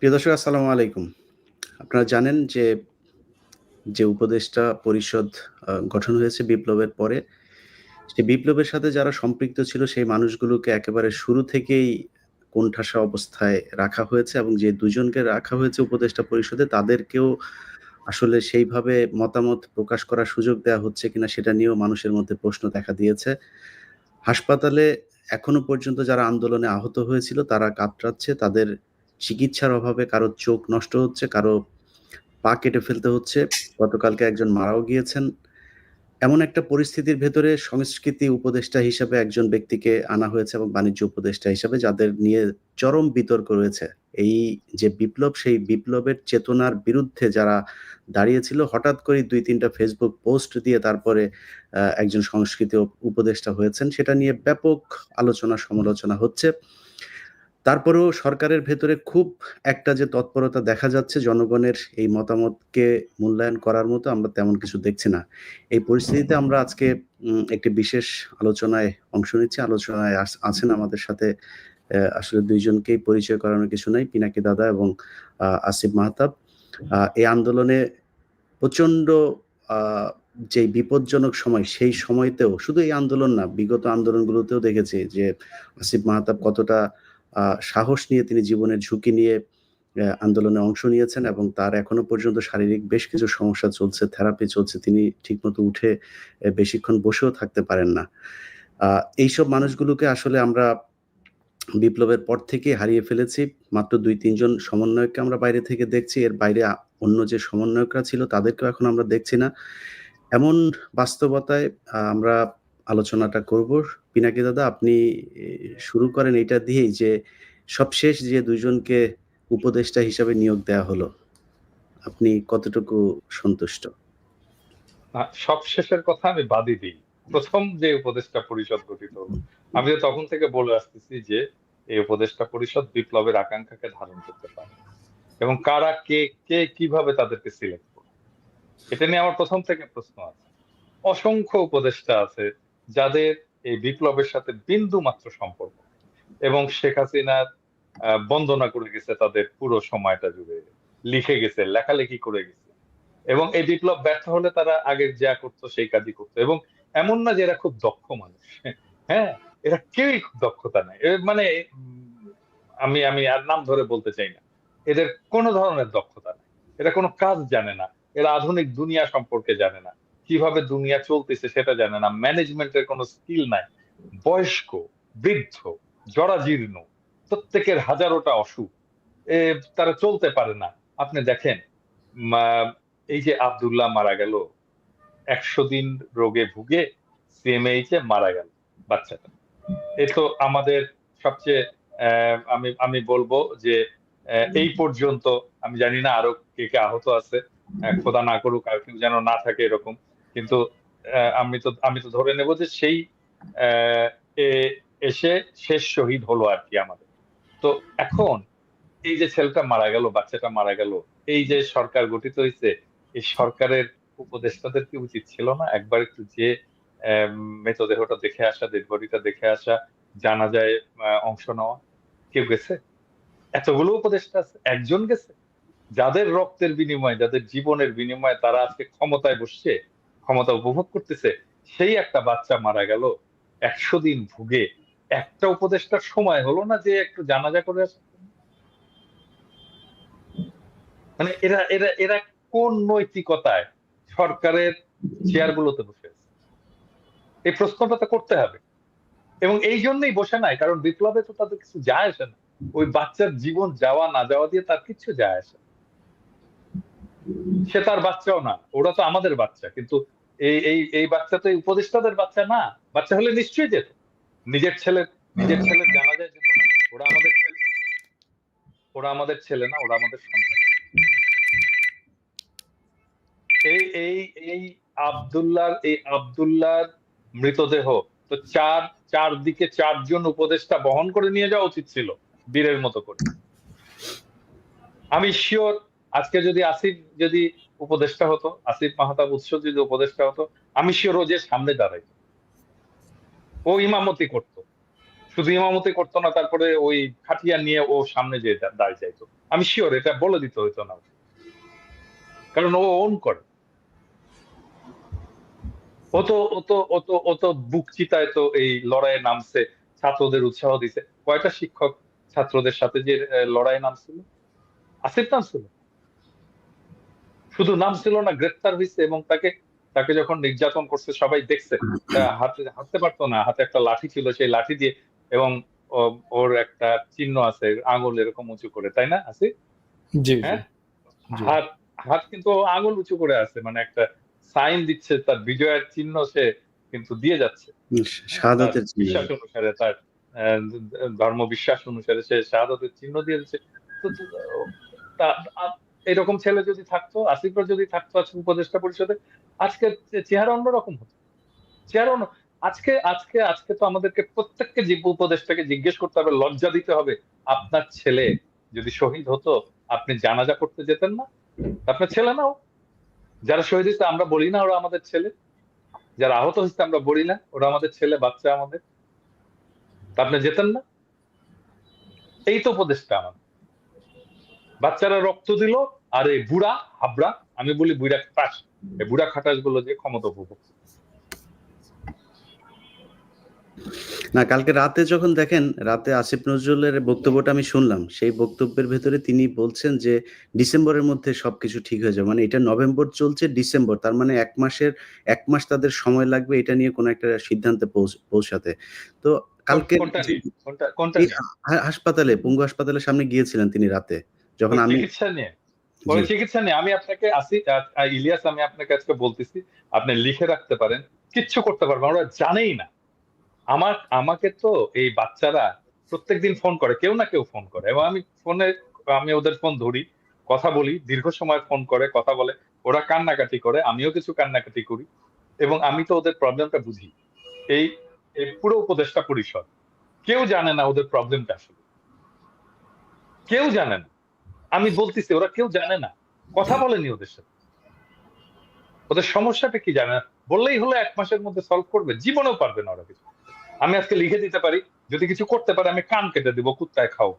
প্রিয় দর্শক আসসালামু আলাইকুম। আপনারা জানেন যে উপদেষ্টা পরিষদ গঠন হয়েছে বিপ্লবের পরে, সেই বিপ্লবের সাথে যারা সম্পৃক্ত ছিল সেই মানুষগুলোকে একেবারে শুরু থেকেই কোণঠাসা অবস্থায় রাখা হয়েছে এবং যে ২ জনকে রাখা হয়েছে উপদেষ্টা পরিষদে তাদেরকেও আসলে সেইভাবে মতামত প্রকাশ করার সুযোগ দেয়া হচ্ছে কিনা সেটা নিয়েও মানুষের মধ্যে প্রশ্ন দেখা দিয়েছে। হাসপাতালে এখনো পর্যন্ত যারা আন্দোলনে আহত হয়েছিল তারা কাতরাচ্ছে। তাদের চিকিৎসার অভাবে কারো চোখ নষ্ট হচ্ছে, কারো পা কেটে ফেলতে হচ্ছে। গতকালকে একজন মারাও গিয়েছেন। এমন একটা পরিস্থিতির ভেতরে সংস্কৃতি উপদেষ্টা হিসেবে একজন ব্যক্তিকে আনা হয়েছে এবং বাণিজ্য উপদেষ্টা হিসেবে যাদের নিয়ে চরম বিতর্ক রয়েছে। এই যে বিপ্লব, সেই বিপ্লবের চেতনার বিরুদ্ধে যারা দাঁড়িয়েছিল হঠাৎ করেই ২-৩ টা ফেসবুক পোস্ট দিয়ে তারপরে একজন সংস্কৃতি উপদেষ্টা হয়েছেন। সেটা নিয়ে ব্যাপক আলোচনা সমালোচনা হচ্ছে। তারপরেও সরকারের ভেতরে খুব একটা যে তৎপরতা দেখা যাচ্ছে জনগণের এই মতামতকে মূল্যায়ন করার মতো আমরা তেমন কিছু দেখছি না। এই পরিস্থিতিতে আমরা আজকে একটি বিশেষ আলোচনায় অংশ নিচ্ছি। আলোচনায় আছেন আমাদের সাথে আসলে ২ জনকেই পরিচয় করানোর কিছু নাই। পিনাকি দাদা এবং আসিফ মাহতাব। এই আন্দোলনে প্রচন্ড আ যেই বিপজ্জনক সময়, সেই সময়তেও শুধু এই আন্দোলন না, বিগত আন্দোলনগুলোতেও দেখেছি যে আসিফ মাহতাব কতটা সাহস নিয়ে তিনি জীবনের ঝুঁকি নিয়ে আন্দোলনে অংশ নিয়েছেন এবং তার এখনো পর্যন্ত শারীরিক বেশ কিছু সমস্যা চলছে, থেরাপি চলছে। তিনি ঠিকমতো উঠে বেশিক্ষণ বসেও থাকতে পারেন না। আ এইসব মানুষগুলোকে আসলে আমরা বিপ্লবের পর থেকেই হারিয়ে ফেলেছি। মাত্র ২-৩ জন সমন্বয়ককে আমরা বাইরে থেকে দেখছি। এর বাইরে অন্য যে সমন্বয়করা ছিল তাদেরকেও এখন আমরা দেখছি না। এমন বাস্তবতায় আমরা আলোচনাটা করব। পিনাকি দাদা আপনি এ শুরু করেন এইটা দিয়েই যে সবশেষ যে ২ জনকে উপদেষ্টা হিসাবে নিয়োগ দেয়া হলো, আপনি কতটুকু সন্তুষ্ট? সবশেষের কথা আমি বাদই দিই। ১ম যে উপদেষ্টা পরিষদ গঠিত হলো, আমি তো তখন থেকে বলে আসতেছি যে এই উপদেষ্টা পরিষদ বিপ্লবের আকাঙ্ক্ষাকে ধারণ করতে পারে এবং কারা কে কিভাবে তাদেরকে সিলেক্ট করবে। এটা নিয়ে আমার ১ম থেকে প্রশ্ন আছে। অসংখ্য উপদেষ্টা আছে যাদের এই বিপ্লবের সাথে বিন্দু মাত্র সম্পর্ক নেই এবং শেখ হাসিনা বন্দনা করে গেছে তাদের পুরো সময়টা জুড়ে। লিখে গেছে, লেখালেখি করে গেছে। এবং এই বিপ্লব ব্যর্থ হলে তারা আগের যা করতো সেই কাজই করতো এবং এমন না যে এরা খুব দক্ষ মানুষ। হ্যাঁ, এরা কেউই খুব দক্ষতা নাই। মানে আমি আমি আর নাম ধরে বলতে চাই না। এদের কোন ধরনের দক্ষতা নাই। এরা কোন কাজ জানে না। এরা আধুনিক দুনিয়া সম্পর্কে জানে না। কিভাবে দুনিয়া চলতেছে সেটা জানে না। ম্যানেজমেন্টের কোন স্কিল নাই। বয়স্ক, বৃদ্ধ, জরাজীর্ণ, প্রত্যেকের হাজারোটা অসুখ। এ তারা চলতে পারে না। আপনি দেখেন মা এই যে আব্দুল্লাহ মারা গেল ১০০ দিন রোগে ভুগে সিএমএইচ এ মারা গেল বাচ্চাটা। এ তো আমাদের সবচেয়ে আমি আমি বলবো যে এই পর্যন্ত আমি জানি না আরো কে আহত আছে। খোদা না করুক আর কেউ যেন না থাকে এরকম। কিন্তু আমি তো ধরে নেব যে সেই অ্যা এ এসে শেষ শহীদ হলো আরকি আমাদের। তো এখন এই যে ছেলেটা মারা গেল, বাচ্চাটা মারা গেল, এই যে সরকার গঠিত হইছে, এই সরকারের উপদেষ্টাদের কি উচিত ছিল না একবার একটু যেয়ে মৃতদেহটা দেখে আসা, ডেড বডিটা দেখে আসা, জানাজায় অংশ নেওয়া? কেউ গেছে? এতগুলো উপদেষ্টা আছে, একজন গেছে? যাদের রক্তের বিনিময়ে, যাদের জীবনের বিনিময়ে তারা আজকে ক্ষমতায় বসছে, ক্ষমতা উপভোগ করতেছে, সেই একটা বাচ্চা মারা গেল ১০০ দিন ভুগে। একটা উপদেষ্টার সময় হলো না যে একটু জানাজা করে আসা? মানে এরা এরা এরা কোন নৈতিকতায় সরকারের চেয়ারগুলোতে বসে আছে? এই প্রশ্নটা তো করতে হবে। এবং এই জন্যই বসে নাই কারণ বিপ্লবে তো তাদের কিছু যায় আসে না। ওই বাচ্চার জীবন যাওয়া না যাওয়া দিয়ে তার কিচ্ছু যায় আসে না। সে তার বাচ্চাও না। ওরা তো আমাদের বাচ্চা। কিন্তু এই বাচ্চা তো এই উপদেষ্টাদের বাচ্চা না। বাচ্চা হলে নিশ্চয়ই যেত। নিজের ছেলের জানাজায় যেত না। ওরা আমাদের ছেলে ওরা আমাদের ছেলে না, ওরা আমাদের সন্তান। এই এই এই আব্দুল্লাহর মৃতদেহ তো চারদিকে ৪ জন উপদেষ্টা বহন করে নিয়ে যাওয়া উচিত ছিল বীরের মতো করে। আমি সিওর আজকে যদি আসিফ যদি উপদেষ্টা হতো, আসিফ মাহতাব উৎস যদি উপদেষ্টা হতো, আমি সিওর ও যে সামনে দাঁড়াইতো। ও ইমামতি করতো। শুধু ইমামতি করতো না, তারপরে ওই খাটিয়া নিয়ে ও সামনে যে দাঁড়িয়ে যাইতো। আমি শিওর এটা বলে দিতে হইতো না, কারণ ও ওন করে। ও তো বুক চিতায় তো এই লড়াইয়ে নামছে, ছাত্রদের উৎসাহ দিছে। কয়টা শিক্ষক ছাত্রদের সাথে যে লড়াইয়ে নামছিল? আসিফ নামছিল? শুধু নাম ছিল না, গ্রেপ্তার হয়েছে, এবং তাকে তাকে যখন নির্যাতন করছে সবাই দেখছে। হাতে হাঁটতে পারতো না, হাতে একটা লাঠি ছিল, সেই লাঠি দিয়ে, এবং ওর একটা চিহ্ন আছে আঙুল এরকম উঁচু করে, তাই না আসিফ? জি জি হ্যাঁ, জি হাত হাত কিন্তু ও আঙুল উঁচু করে আছে, মানে একটা সাইন দিচ্ছে, তার বিজয়ের চিহ্ন সে কিন্তু দিয়ে যাচ্ছে। তার শাহাদাতের চিহ্ন। বিশ্বাস অনুসারে, তার ধর্ম বিশ্বাস অনুসারে সে শাহাদাতের চিহ্ন দিয়ে দিচ্ছে। তো এরকম ছেলে যদি থাকতো, আসিফরা যদি থাকতো আজকে উপদেষ্টা পরিষদে, আজকে চেহারা অন্যরকম হতো। চেহারা অন্য। আজকে আজকে আজকে তো আমাদেরকে প্রত্যেককে উপদেষ্টাকে জিজ্ঞেস করতে হবে, লজ্জা দিতে হবে। আপনার ছেলে যদি শহীদ হতো, আপনি জানাজা করতে যেতেন না? আপনার ছেলে নাও। যারা শহীদ হয়েছে আমরা বলি না ওরা আমাদের ছেলে? যারা আহত হয়েছে আমরা বলি না ওরা আমাদের ছেলে, বাচ্চা আমাদের? তা আপনি যেতেন না? এই তো উপদেশটা আমার। বাচ্চারা রক্ত দিল, আর এই বুড়া হাবড়া, আমি বলি বুড়া খাটাস, এই বুড়া খাটাস গুলো যে ক্ষমতা উপভোগ। না, কালকে রাতে যখন দেখেন, রাতে আসিফ নজরুলের বক্তব্যটা আমি শুনলাম। সেই বক্তব্যের ভেতরে তিনি বলছেন যে ডিসেম্বরের মধ্যে সবকিছু ঠিক হয়ে যাবে। মানে এটা নভেম্বর চলছে, ডিসেম্বর, তার মানে ১ মাস তাদের সময় লাগবে এটা নিয়ে কোনো একটা সিদ্ধান্তে পৌঁছাতে। তো কালকে কোনটা নিয়ে? কোনটা এই নিয়ে? হাসপাতালে, পঙ্গু হাসপাতালের সামনে গিয়েছিলেন তিনি রাতে। যখন আমি চিকিৎসা নিয়ে? ওই চিকিৎসা নিয়ে আমি আপনাকে ইলিয়াস, আমি আপনাকে আজকে বলতেছি, আপনি লিখে রাখতে পারেন, কিচ্ছু করতে পারবেন, ওরা জানেই না। আমাকে তো এই বাচ্চারা প্রত্যেকদিন ফোন করে, কেউ না কেউ ফোন করে, এবং আমি ওদের ফোন ধরি, কথা বলি, দীর্ঘ সময় ফোন করে কথা বলে, ওরা কান্নাকাটি করে, আমিও কিছু কান্নাকাটি করি, এবং আমি তো ওদের প্রবলেমটা বুঝি। এই এই পুরো উপদেষ্টা পরিষদ কেউ জানে না ওদের প্রবলেমটা আসলে, কেউ জানে না। আমি বলতেছি ওরা কেউ জানে না, কথা বলেনি ওদের সাথে, ওদের সমস্যাটা কি জানে না। বললেই হলো 1 মাসের মধ্যে সলভ করবে, জীবনেও পারবে না ওরা কিছু। আমি আজকে লিখে দিতে পারি, যদি কিছু করতে পারে আমি কান কেটে দিব, কুত্তায় খাও,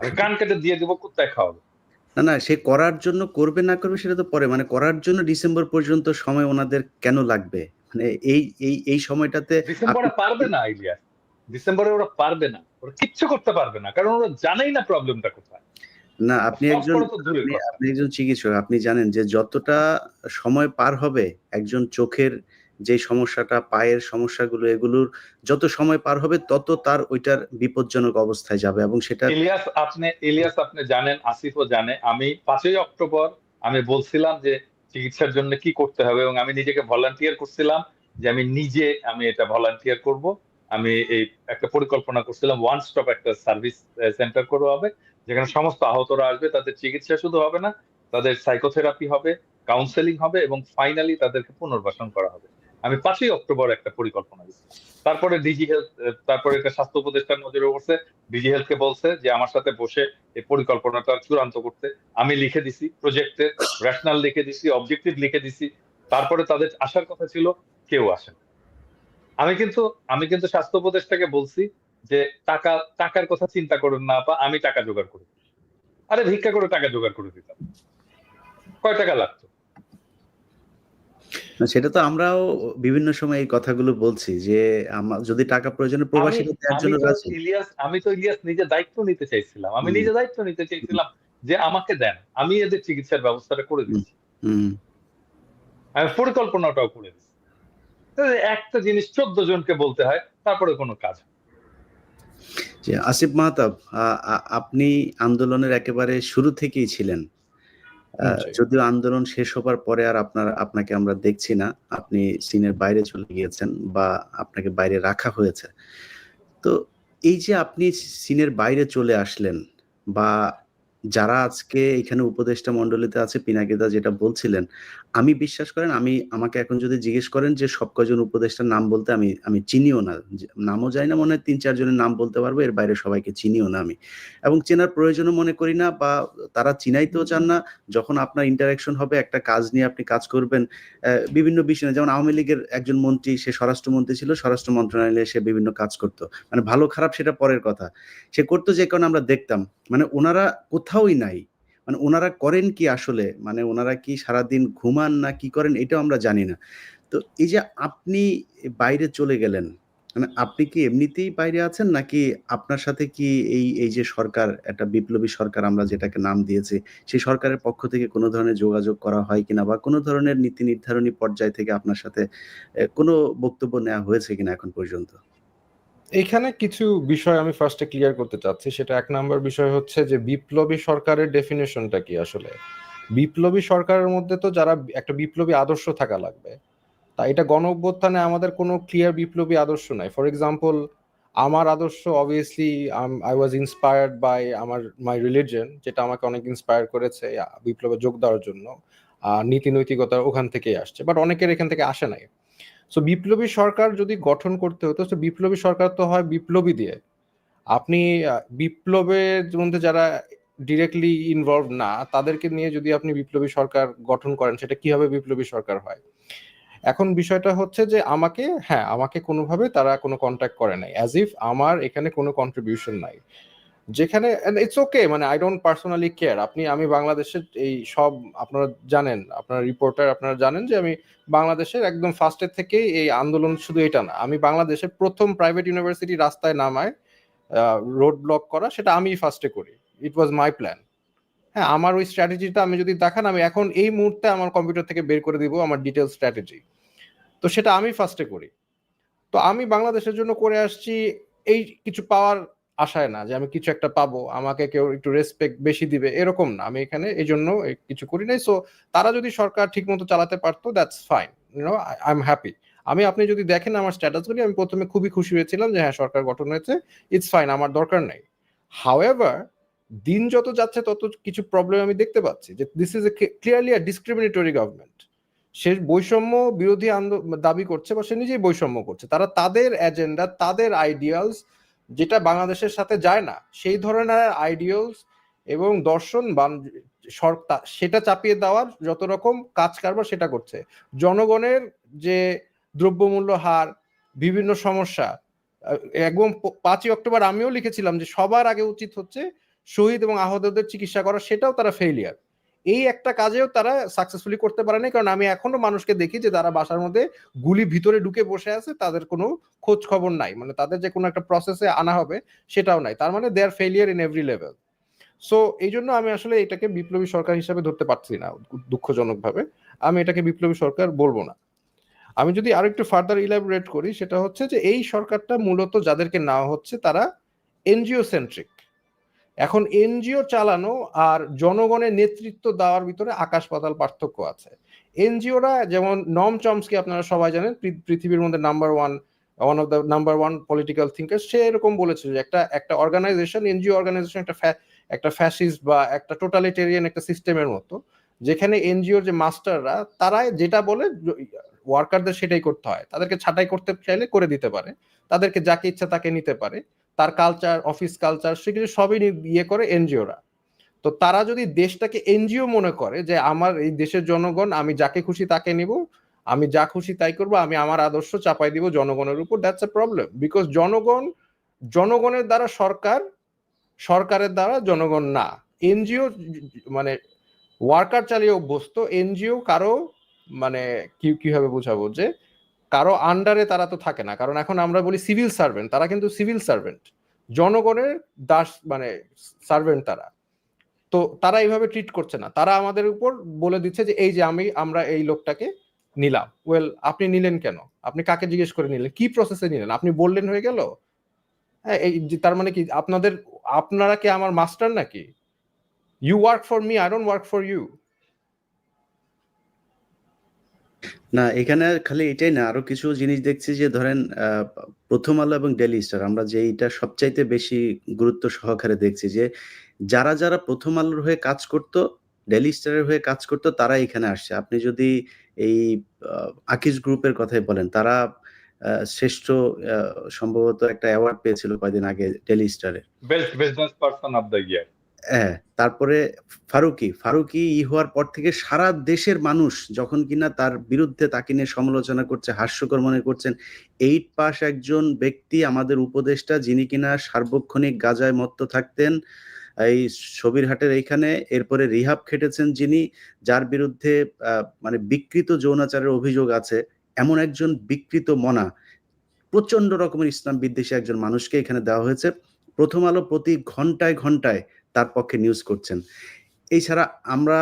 আমি কান কেটে দিয়ে দিব, কুত্তায় খাওয়াবে। না, সে করার জন্য করবে না করবে সেটা তো পরে, মানে করার জন্য ডিসেম্বর পর্যন্ত সময় ওনাদের কেন লাগবে? মানে এই সময়টাতে ডিসেম্বরে পারবে না ইলিয়াস, ডিসেম্বরে ওরা পারবে না, ওরা কিচ্ছু করতে পারবে না, কারণ ওরা জানেই না প্রবলেমটা কোথায়। না, আপনি সলভ একজন করা তো দূরের কথা। আপনি একজন চিকিৎসক। আপনি জানেন যে যতটা সময় পার হবে, একজন চোখের যে সমস্যাটা, পায়ের সমস্যাগুলো, এগুলোর যত সময় পার হবে তত তার ওইটার বিপজ্জনক অবস্থায় যাবে, এবং সেটা ইলিয়াস আপনি জানেন, আসিফও জানে, আমি 5ই অক্টোবর আমি বলছিলাম যে চিকিৎসার জন্য কি করতে হবে, এবং আমি নিজেকে ভলান্টিয়ার করছিলাম যে আমি এটা ভলান্টিয়ার করব। আমি এই একটা পরিকল্পনা করছিলাম, ওয়ান স্টপ একটা সার্ভিস সেন্টার করা হবে, যেখানে সমস্ত আহতরা আসবে, তাদের চিকিৎসা শুধু হবে না, তাদের সাইকোথেরাপি হবে, কাউন্সেলিং হবে, এবং ফাইনালি তাদেরকে পুনর্বাসন করা হবে। আমি 5ই অক্টোবর একটা পরিকল্পনা দিচ্ছিলাম। তারপরে ডিজি হেলথ, তারপরে এটা স্বাস্থ্য উপদেষ্টার নজরে পড়ছে, ডিজি হেলথকে বলছে যে আমার সাথে বসে এই পরিকল্পনাটা চূড়ান্ত করতে। আমি লিখে দিছি প্রজেক্টের রেশনাল, লিখে দিছি অবজেক্টিভ, লিখে দিছি। তারপরে তাদের আসার কথা ছিল, কেউ আসেন। আমি কিন্তু স্বাস্থ্য উপদেষ্টাকে বলছি যে টাকার কথা চিন্তা করেন না আপা, আমি টাকা জোগাড় করে দিই। আরে ভিক্ষা করে টাকা জোগাড় করে দিতাম, কয় টাকা লাগতো? সেটা তো আমরাও বিভিন্ন সময় এই কথাগুলো বলছি যে যদি টাকা প্রয়োজনে প্রবাসীরা দেওয়ার জন্য রাজি। আমি তো ইলিয়াস নিজে দায়িত্ব নিতে চাইছিলাম, যে আমাকে দেন, আমি এদের চিকিৎসার ব্যবস্থাটা করে দিচ্ছি, আমি পরিকল্পনাটাও করে দিচ্ছি। একটা জিনিস 14 জনকে বলতে হয়, তারপরে কোনো কাজ। যে আসিফ মাহতাব, আপনি আন্দোলনের একেবারে শুরু থেকেই ছিলেন। যদিও আন্দোলন শেষ হবার পরে আর আপনাকে আমরা দেখছি না, আপনি সিনের বাইরে চলে গিয়েছেন বা আপনাকে বাইরে রাখা হয়েছে। তো এই যে আপনি সিনের বাইরে চলে আসলেন, বা যারা আজকে এখানে উপদেষ্টা মণ্ডলীতে আছে, পিনাকিদা যেটা বলছিলেন, আমি বিশ্বাস করেন আমাকে এখন যদি জিজ্ঞেস করেন যে সব কয়জন উপদেষ্টার নাম বলতে আমি চিনিও না। নামও জানি না, মনে হয় ৩-৪ জনের নাম বলতে পারবো। এর বাইরে সবাইকে চিনিও না আমি। এবং চেনার প্রয়োজনও মনে করি না, বা তারা চিনাইতেও চান না। যখন আপনার ইন্টারেকশন হবে, একটা কাজ নিয়ে আপনি কাজ করবেন, বিভিন্ন বিষয় নিয়ে, যেমন আওয়ামী লীগের একজন মন্ত্রী, সে স্বরাষ্ট্রমন্ত্রী ছিল, স্বরাষ্ট্র মন্ত্রণালয়ে সে বিভিন্ন কাজ করত। মানে ভালো খারাপ সেটা পরের কথা। সে করত যে কারণে আমরা দেখতাম। মানে উনারা কোথাওই নাই। মানে উনারা করেন কি আসলে? মানে উনারা কি সারাদিন ঘুমান না কি করেন এটাও আমরা জানি না। তো এই যে আপনি বাইরে চলে গেলেন, মানে আপনি কি এমনিতেই বাইরে আছেন, নাকি আপনার সাথে কি এই যে সরকার, একটা বিপ্লবী সরকার আমরা যেটাকে নাম দিয়েছি, সেই সরকারের পক্ষ থেকে কোনো ধরনের যোগাযোগ করা হয় কিনা, বা কোনো ধরনের নীতি নির্ধারণী পর্যায় থেকে আপনার সাথে কোনো বক্তব্য নেওয়া হয়েছে কিনা এখন পর্যন্ত? এইখানে কিছু বিষয় আমি ফার্স্টে ক্লিয়ার করতে চাচ্ছি। সেটা ১ নাম্বার বিষয় হচ্ছে যে বিপ্লবী সরকারের ডেফিনিশনটা কি আসলে? বিপ্লবী সরকারের মধ্যে তো যারা একটা বিপ্লবী আদর্শ থাকা লাগবে। তা এটা গণ-অভ্যুত্থানে আমাদের কোনো ক্লিয়ার বিপ্লবী আদর্শ নাই। ফর এক্সাম্পল, আমার আদর্শ obviously I was inspired by my religion, যেটা আমাকে অনেক ইন্সপায়ার করেছে বিপ্লবে যোগ দেওয়ার জন্য। নীতি নৈতিকতা ওখান থেকেই আসছে। বাট অনেকের এখান থেকে আসে নাই। সো বিপ্লবী সরকার যদি গঠন করতে হতো, তো বিপ্লবী সরকার তো হয় বিপ্লবী দিয়ে। আপনি বিপ্লবের মধ্যে যারা ডিরেক্টলি ইনভলভ না, তাদেরকে নিয়ে যদি আপনি বিপ্লবী সরকার গঠন করেন, সেটা কিভাবে বিপ্লবী সরকার হয়? এখন বিষয়টা হচ্ছে যে আমাকে কোনোভাবে তারা কোনো কন্ট্যাক্ট করে নাই, অ্যাজ ইফ আমার এখানে কোনো কন্ট্রিবিউশন নাই। যেখানে ইটস ওকে, মানে আই ডোন্ট পার্সোনালি কেয়ার। আমি বাংলাদেশের এই সব, আপনারা জানেন, আপনারা রিপোর্টার, আপনারা জানেন যে আমি বাংলাদেশের একদম ফার্স্টের থেকেই এই আন্দোলন, শুধু এটা না, আমি বাংলাদেশের প্রথম প্রাইভেট ইউনিভার্সিটি রাস্তায় নামায় রোড ব্লক করা, সেটা আমি ফার্স্টে করি। ইট ওয়াজ মাই প্ল্যান। হ্যাঁ, আমার ওই স্ট্র্যাটেজিটা আমি যদি দেখান, আমি এখন এই মুহূর্তে আমার কম্পিউটার থেকে বের করে দিব আমার ডিটেল স্ট্র্যাটেজি। তো সেটা আমি ফার্স্টে করি। তো আমি বাংলাদেশের জন্য করে আসছি এই কিছু পাওয়ার আশায় না, যে আমি কিছু একটা পাবো, আমাকে কেউ একটু রেসপেক্ট বেশি দিবে, এরকম না। আমি এখানে এই জন্য কিছু করি নাই। সো তারা যদি সরকার ঠিক মতো চালাতে পারতো, that's fine, I am happy. আপনি যদি দেখেন আমার স্ট্যাটাসগুলি, আমি প্রথমে খুবই খুশি হয়েছিলাম যে হ্যাঁ, সরকার গঠন হয়েছে, ইটস ফাইন, আমার দরকার নাই। হাউএভার, দিন যত যাচ্ছে তত কিছু প্রবলেম আমি দেখতে পাচ্ছি, যে this is a clearly a discriminatory government. সে বৈষম্য বিরোধী দাবি করছে, বা সে নিজেই বৈষম্য করছে। তারা তাদের এজেন্ডা, তাদের আইডিয়ালস, যেটা বাংলাদেশের সাথে যায় না, সেই ধরনের আইডিয়ালস এবং দর্শন সেটা চাপিয়ে দেওয়ার যত রকম কাজ কারবার সেটা করছে। জনগণের যে দ্রব্যমূল্য হার, বিভিন্ন সমস্যা, একদম ৫ই অক্টোবর আমিও লিখেছিলাম যে সবার আগে উচিত হচ্ছে শহীদ এবং আহতদের চিকিৎসা করা, সেটাও তারা ফেইলিয়ার। এই একটা কাজেও তারা সাকসেসফুলি করতে পারে নাই, কারণ আমি এখনো মানুষকে দেখি যে তারা বাসার মধ্যে গুলি ভিতরে ঢুকে বসে আছে, তাদের কোনো খোঁজ খবর নাই, মানে তাদের যে কোনো একটা প্রসেসে আনা হবে সেটাও নাই। তার মানে they are failure in every level. So এই জন্য আমি আসলে এটাকে বিপ্লবী সরকার হিসাবে ধরতে পারছি না, দুঃখজনকভাবে। আমি এটাকে বিপ্লবী সরকার বলবো না। আমি যদি আরো একটু ফার্দার ইলাবোরেট করি, সেটা হচ্ছে যে এই সরকারটা মূলত যাদেরকে নেওয়া হচ্ছে তারা এনজিও সেন্ট্রিক। এখন এনজিও চালানো আর জনগণের নেতৃত্ব দেওয়ার ভিতরে আকাশ পাতাল পার্থক্য আছে। এনজিওরা, যেমন নম চমস্কি আপনারা সবাই জানেন, পৃথিবীর মধ্যে one of the number one political thinker, সে এরকম বলেছে যে একটা অর্গানাইজেশন, এনজিও অর্গানাইজেশন একটা ফ্যাসিস্ট বা একটা টোটালিটেরিয়ান একটা সিস্টেমের মতো, যেখানে এনজিওর যে মাস্টাররা, তারা যেটা বলে ওয়ার্কারদের সেটাই করতে হয়। তাদেরকে ছাঁটাই করতে চাইলে করে দিতে পারে, তাদেরকে যাকে ইচ্ছা তাকে নিতে পারে, তার কালচার, অফিস কালচার, সেগুলো সবই ইয়ে করে এনজিওরা। তো তারা যদি দেশটাকে এনজিও মনে করে যে আমার এই দেশের জনগণ, আমি যাকে খুশি তাকে নিব, আমি যা খুশি তাই করব, আমি আমার আদর্শ চাপাই দিব জনগণের উপর, দ্যাটস এ প্রবলেম। বিকজ জনগণের দ্বারা সরকার, সরকারের দ্বারা জনগণ না। এনজিও মানে ওয়ার্কার চালিয়ে অভ্যস্ত, এনজিও কারো, মানে কিভাবে বুঝাবো, যে কারো আন্ডারে তারা তো থাকে না। কারণ এখন আমরা বলি সিভিল সার্ভেন্ট, তারা কিন্তু সিভিল সার্ভেন্ট, জনগণের দাস, মানে সার্ভেন্ট তারা। তো তারা এইভাবে ট্রিট করছে না, তারা আমাদের উপর বলে দিচ্ছে যে এই যে আমরা এই লোকটাকে নিলাম। ওয়েল, আপনি নিলেন কেন? আপনি কাকে জিজ্ঞেস করে নিলেন? কি প্রসেসে নিলেন? আপনি বললেন হয়ে গেল? হ্যাঁ, এই তার মানে কি আপনারা কি আমার মাস্টার নাকি? You work for me, I don't work for you. না, এখানে খালি এটাই না, আরো কিছু জিনিস দেখছি যে ধরেন প্রথম আলো এবং ডেইলি স্টার আমরা যেইটা সবচাইতে বেশি গুরুত্ব সহকারে দেখছি যে যারা প্রথম আলোর হয়ে কাজ করত, ডেইলি স্টারের হয়ে কাজ করত তারা এখানে আসছে। আপনি যদি এই আকিজ গ্রুপের কথাই বলেন, তারা শ্রেষ্ঠ আ সম্ভবত একটা অ্যাওয়ার্ড পেয়েছিল কয়দিন আগে ডেইলি স্টারে। Best business person of the year. হ্যাঁ, তারপরে ফারুকী হওয়ার পর থেকে সারা দেশের মানুষ যখন কিনা তার বিরুদ্ধে তাকে নিয়ে সমালোচনা করছে, হাস্যকর মনে করছেন। 8 পাস একজন ব্যক্তি আমাদের উপদেষ্টা যিনি কিনা সার্বক্ষণিক গাঁজায় মত্ত থাকতেন। এই সবিরহাটের এইখানে, এরপরে রিহাব খেটেছেন যিনি, যার বিরুদ্ধে মানে বিকৃত যৌনাচারের অভিযোগ আছে। এমন একজন বিকৃত মনা, প্রচন্ড রকমের ইসলাম বিদ্বেষী একজন মানুষকে এখানে দেওয়া হয়েছে। প্রথম আলো প্রতি ঘন্টায় তার পক্ষে নিউজ করছেন। এছাড়া আমরা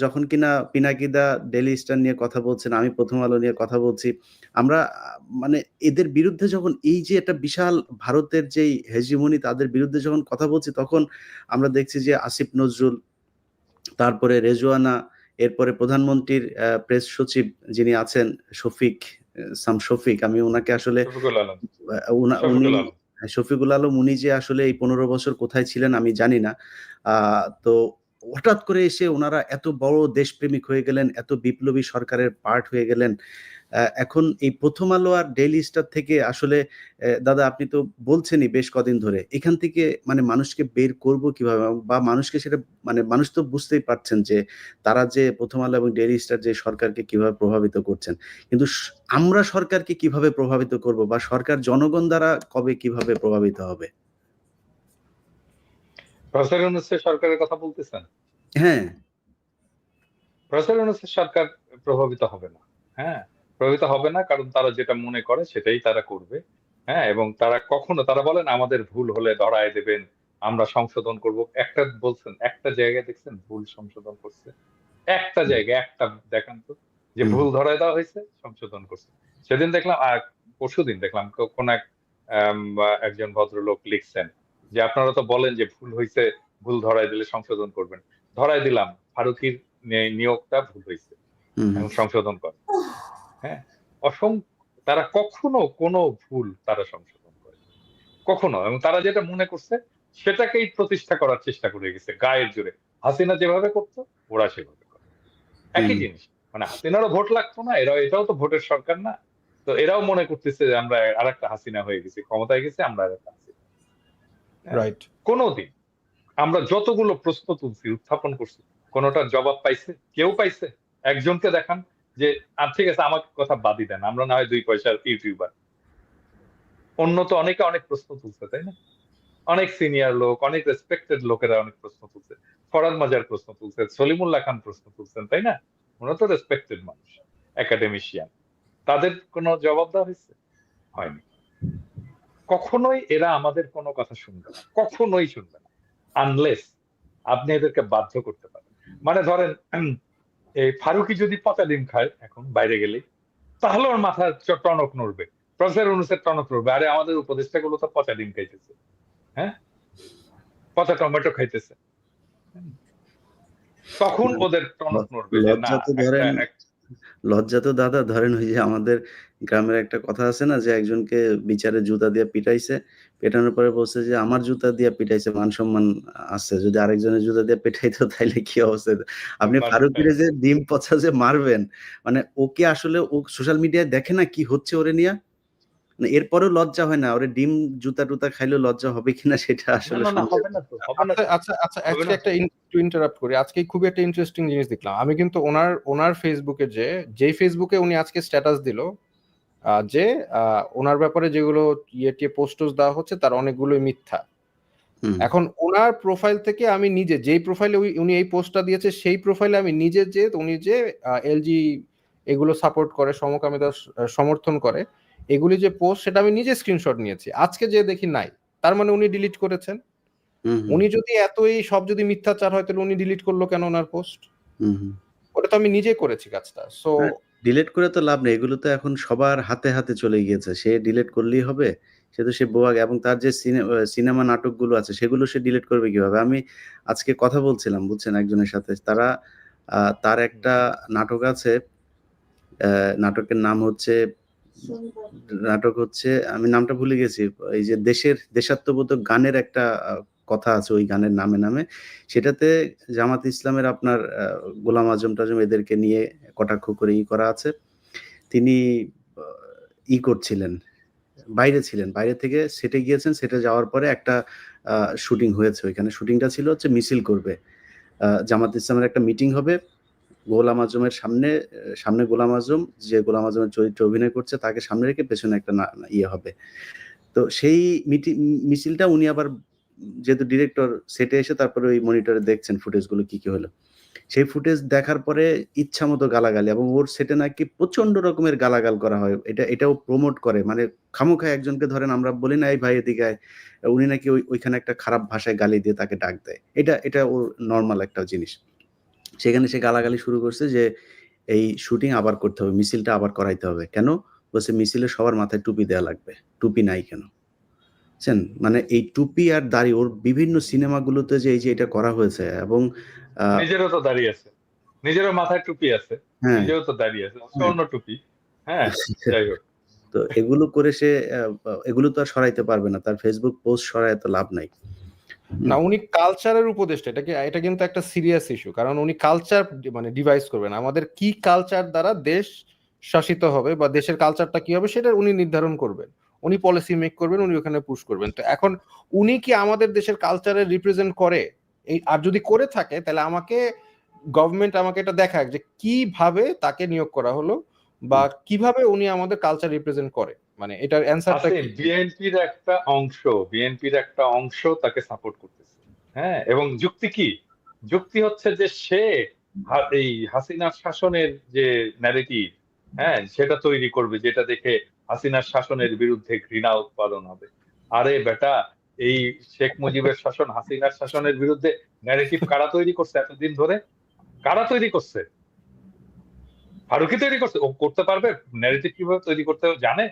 যখন কিনা পিনাকিদা ডেইলি স্টার নিয়ে কথা বলছেন, আমি প্রথম আলো নিয়ে কথা বলছি। আমরা মানে এদের বিরুদ্ধে যখন এই যে একটা বিশাল ভারতের যেই হেজিমনি তাদের বিরুদ্ধে যখন কথা বলছি, তখন আমরা দেখছি যে আসিফ নজরুল, তারপরে রেজওয়ানা, এরপরে প্রধানমন্ত্রীর প্রেস সচিব যিনি আছেন শফিক, আমি উনাকে আসলে শফিকুল আলম। উনি শফিকুল আলম। শফিকুল আলম, উনি যে আসলে এই ১৫ বছর কোথায় ছিলেন আমি জানি না। তো হঠাৎ করে এসে উনারা এত বড় দেশপ্রেমিক হয়ে গেলেন, এত বিপ্লবী সরকারের পার্ট হয়ে গেলেন। এখন এই প্রথম আলো আর ডেইলি স্টার থেকে আসলে দাদা আপনি তো বলছেনই বেশ কদিন ধরে। এখান থেকে মানে মানুষকে বের করব কিভাবে? বা মানুষকে সেটা মানে মানুষ তো বুঝতেই পারছেন যে তারা যে প্রথম আলো এবং ডেইলি স্টার যে সরকারকে কিভাবে প্রভাবিত করছেন। কিন্তু আমরা সরকারকে কিভাবে প্রভাবিত করব বা সরকার জনগণ দ্বারা কবে কিভাবে প্রভাবিত হবে? প্রফেসর ইউনূসের সরকারের কথা বলতেছেন? হ্যাঁ। প্রফেসর ইউনূসের সরকার প্রভাবিত হবে না। হ্যাঁ? প্রভাবিত হবে না, কারণ তারা যেটা মনে করে সেটাই তারা করবে। হ্যাঁ? এবং তারা বলেন আমাদের ভুল হলে ধরায় দেবেন, আমরা সংশোধন করব। একটা বলছেন, একটা জায়গায় দেখছেন ভুল সংশোধন করছে? একটা জায়গায় একটা দেখান তো যে হুম, ভুল ধরায় দেওয়া হয়েছে, সংশোধন করছে। সেদিন দেখলাম, পরশুদিন দেখলাম কোন এক একজন ভদ্রলোক লিখছেন যে আপনারা তো বলেন যে ভুল হইছে, ভুল ধরায় দিলে সংশোধন করবেন। ধরায় দিলাম ফারুকীর নিয়োগটা ভুল হইছে হুম, এবং সংশোধন করে। হ্যাঁ? তারা কখনো কোনো ভুল তারা সংশোধন করে। কখনো। এবং তারা যেটা মনে করছে সেটাকেই প্রতিষ্ঠা করার চেষ্টা করে গেছে গায়ের জোরে। হাসিনা যেভাবে করত ওরা সেভাবে করে। একই হুম, জিনিস। মানে হাসিনারও ভোট লাগতো না, এটাও তো ভোটের সরকার না। তো এরাও মনে করতেছে যে আমরা আরেকটা হাসিনা হয়ে গেছি। ক্ষমতায় গেছি আমরা আরেকটা হাসিনা। হ্যাঁ? রাইট। কোনদিন আমরা যতগুলো প্রশ্ন তুলছি, উত্থাপন করছি, কোনটার জবাব পাইছে? কেউ পাইছে? একজনকে দেখান যে ঠিক আছে আমার কথা বাদই দেন। আমরা না হয় ২ পয়সার ইউটিউবার। অন্য তো অনেকে অনেক প্রশ্ন তুলছে, তাই না? অনেক সিনিয়র লোক, অনেক রেসপেক্টেড লোকেরা অনেক প্রশ্ন তুলছে। ফরহাদ মাজার প্রশ্ন তুলছে, সলিমুল্লাহ খান প্রশ্ন তুলছেন, তাই না? ওরা তো রেসপেক্টেড মানুষ, একাডেমিশিয়ান। তাদের কোনো জবাব দেওয়া হয়েছে? হয়নি। কখনোই এরা আমাদের কোনো কথা শুনবে না। কখনোই শুনবে না। আনলেস আপনি এদেরকে বাধ্য করতে পারেন। মানে ধরেন এই ফারুকী যদি পচা ডিম খায় এখন বাইরে গেলেই, তাহলে ওর মাথার টনক নড়বে। প্রফেসর ইউনূসের টনক নড়বে। আরে আমাদের উপদেষ্টাগুলো তো পচা ডিম খাইতেছে। হ্যাঁ? পচা টমেটো খাইতেছে। তখন ওদের টনক নড়বে যে না লজ্জা তো একটা ধরেন, লজ্জা তো দাদা ধরেন ওই যে আমাদের গ্রামের একটা কথা আছে না যে একজনকে বিচারে জুতা দিয়ে পিটাইছে। পেটানোর পরে বলছে যে, "আমার জুতা দিয়ে পিটাইছে, মান-সম্মান আছে। যদি আরেকজনের জুতা দিয়ে পিটাইতো তাইলে কি অবস্থা হইতো?" আপনি ফারুকীরে যে ডিম পচা যে মারবেন, মানে ওকে আসলে ও সোশ্যাল মিডিয়ায় দেখে না কি হচ্ছে ওরে নিয়া? মানে এরপরেও লজ্জা হয় না। ওরে ডিম জুতা-টুতা খাইলেও লজ্জা হবে কিনা সেটা না, আসলে না, না সন্দেহ। হবে না তো, হবে না আচ্ছা, তো, আচ্ছা, আচ্ছা, হবে আজকে না তো। একটা একটু ইন্টারাপ্ট করি। আজকে খুবই একটা ইন্টারেস্টিং জিনিস দেখলাম। আমি কিন্তু ওনার ফেসবুকে যেই ফেসবুকে উনি আজকে স্ট্যাটাস দিল, যে ওনার ব্যাপারে যেগুলো টিয়ে পোস্টস দেওয়া হচ্ছে তার অনেকগুলোই মিথ্যা। হুম, এখন ওনার প্রোফাইল থেকে আমি নিজে যেই প্রোফাইলে উনি এই পোস্টটা দিয়েছে সেই প্রোফাইলে আমি নিজে উনি যে এলজি এগুলো সাপোর্ট করে, সমকামিতা সমর্থন করে, এগুলি যে পোস্ট সেটা আমি নিজে স্ক্রিনশট নিয়েছি। আজকে যে দেখি নাই, তার মানে উনি ডিলিট করেছেন। হুম, হুম, উনি যদি এতই সব যদি মিথ্যাচার হয় তাহলে উনি ডিলিট করলো কেন ওনার পোস্ট? হুম, হুম। ওটা তো আমি নিজে করেছি কাজটা। সো হ্যাঁ, ডিলিট করে তো লাভ নেই। এগুলো তো এখন সবার হাতে চলে গিয়েছে। সে ডিলিট করলেই হবে। সে বোবা এবং তার যে সিনেমা নাটকগুলো আছে সেগুলো সে ডিলিট করবে কিভাবে? আমি আজকে কথা বলছিলাম বুঝছেন একজনের সাথে। তার একটা নাটক আছে নাটকের নাম হচ্ছে আমি নামটা ভুলে গেছি। এই যে দেশাত্মবোধক গানের একটা কথা আছে ওই গানের নামে। সেটাতে জামাত ইসলামের আপনার গোলাম আজম-টাজম এদেরকে নিয়ে কটাক্ষ করে করা আছে। তিনি আ করছিলেন, বাইরে ছিলেন। বাইরে থেকে সেটে গিয়েছেন। সেটে যাওয়ার পরে একটা শুটিং হয়েছে ওইখানে। শুটিংটা ছিল হচ্ছে মিছিল করবে। জামাত ইসলামের একটা মিটিং হবে। গোলাম আজমের সামনে গোলাম আজম, যে গোলাম আজমের চরিত্রে অভিনয় করছে তাকে সামনে রেখে পেছনে একটা হবে। তো সেই মিছিলটা উনি আবার যেহেতু ডিরেক্টর সেটে এসে তারপরে ওই মনিটরে দেখছেন ফুটেজগুলো কি হলো। সেই ফুটেজ দেখার পরে ইচ্ছামতো গালাগালি এবং ওর সেটে নাকি প্রচন্ড রকমের গালাগাল করা হয়। এটাও প্রমোট করে। মানে খামোখায় একজনকে ধরেন আমরা বলি না, "এই ভাই এদিকে আয়।" উনি নাকি ওইখানে একটা খারাপ ভাষায় গালি দিয়ে তাকে ডাক দেয়। এটা ওর নরমাল একটা জিনিস। সেখানে সে গালাগালি শুরু করছে যে, "এই শুটিং আবার করতে হবে, মিছিলটা আবার করাইতে হবে।" কেন? বলছে, "মিছিলে সবার মাথায় টুপি দেয়া লাগবে। টুপি নাই কেন?" বুঝছেন? মানে এই টুপি আর দাড়ি ওর বিভিন্ন সিনেমাগুলোতে যে এই যে এটা করা হয়েছে এবং আ নিজেরও তো দাড়ি আছে। নিজেরও মাথায় টুপি আছে। হ্যাঁ, নিজেও তো দাড়ি আছে। হ্যাঁ। অন্য টুপি। হ্যাঁ, যাই হোক। তো এগুলো করে সে এগুলো তো আর সরাইতে পারবে না। তার Facebook পোস্ট সরায় তো লাভ নাই। না, হুম, উনি কালচারের উপদেষ্টা। এটা কিন্তু একটা সিরিয়াস ইস্যু। কারণ উনি কালচার মানে ডিভাইস করবেন। আমাদের কি কালচার দ্বারা দেশ শাসিত হবে বা দেশের কালচারটা কি হবে সেটা উনি নির্ধারণ করবেন। উনি পলিসি মেক করবেন, উনি ওখানে পুশ করবেন। তো এখন উনি কি আমাদের দেশের কালচারের রিপ্রেজেন্ট করে? আর যদি করে থাকে তাহলে গভর্নমেন্ট আমাকে এটা দেখাক যে কিভাবে তাকে নিয়োগ করা হলো বা হুম। কিভাবে উনি আমাদের কালচার রিপ্রেজেন্ট করে। মানে এটার অ্যানসারটা আছে কি? বিএনপির একটা অংশ তাকে সাপোর্ট করতেছে। হ্যাঁ? এবং যুক্তি কি? যুক্তি হচ্ছে যে সে এই হাসিনার শাসনের যে ন্যারেটিভ, হ্যাঁ? সেটা তৈরি করবে যেটা দেখে হাসিনার শাসনের বিরুদ্ধে ঘৃণা উৎপাদন হবে। আরে বেটা, এই শেখ মুজিবের শাসন, হাসিনার শাসনের বিরুদ্ধে ন্যারেটিভ কারা তৈরি করছে এতদিন ধরে? কারা তৈরি করছে? ফারুকী তৈরি করছে। ও করতে পারবে? ন্যারেটিভ কিভাবে তৈরি করতে জানে?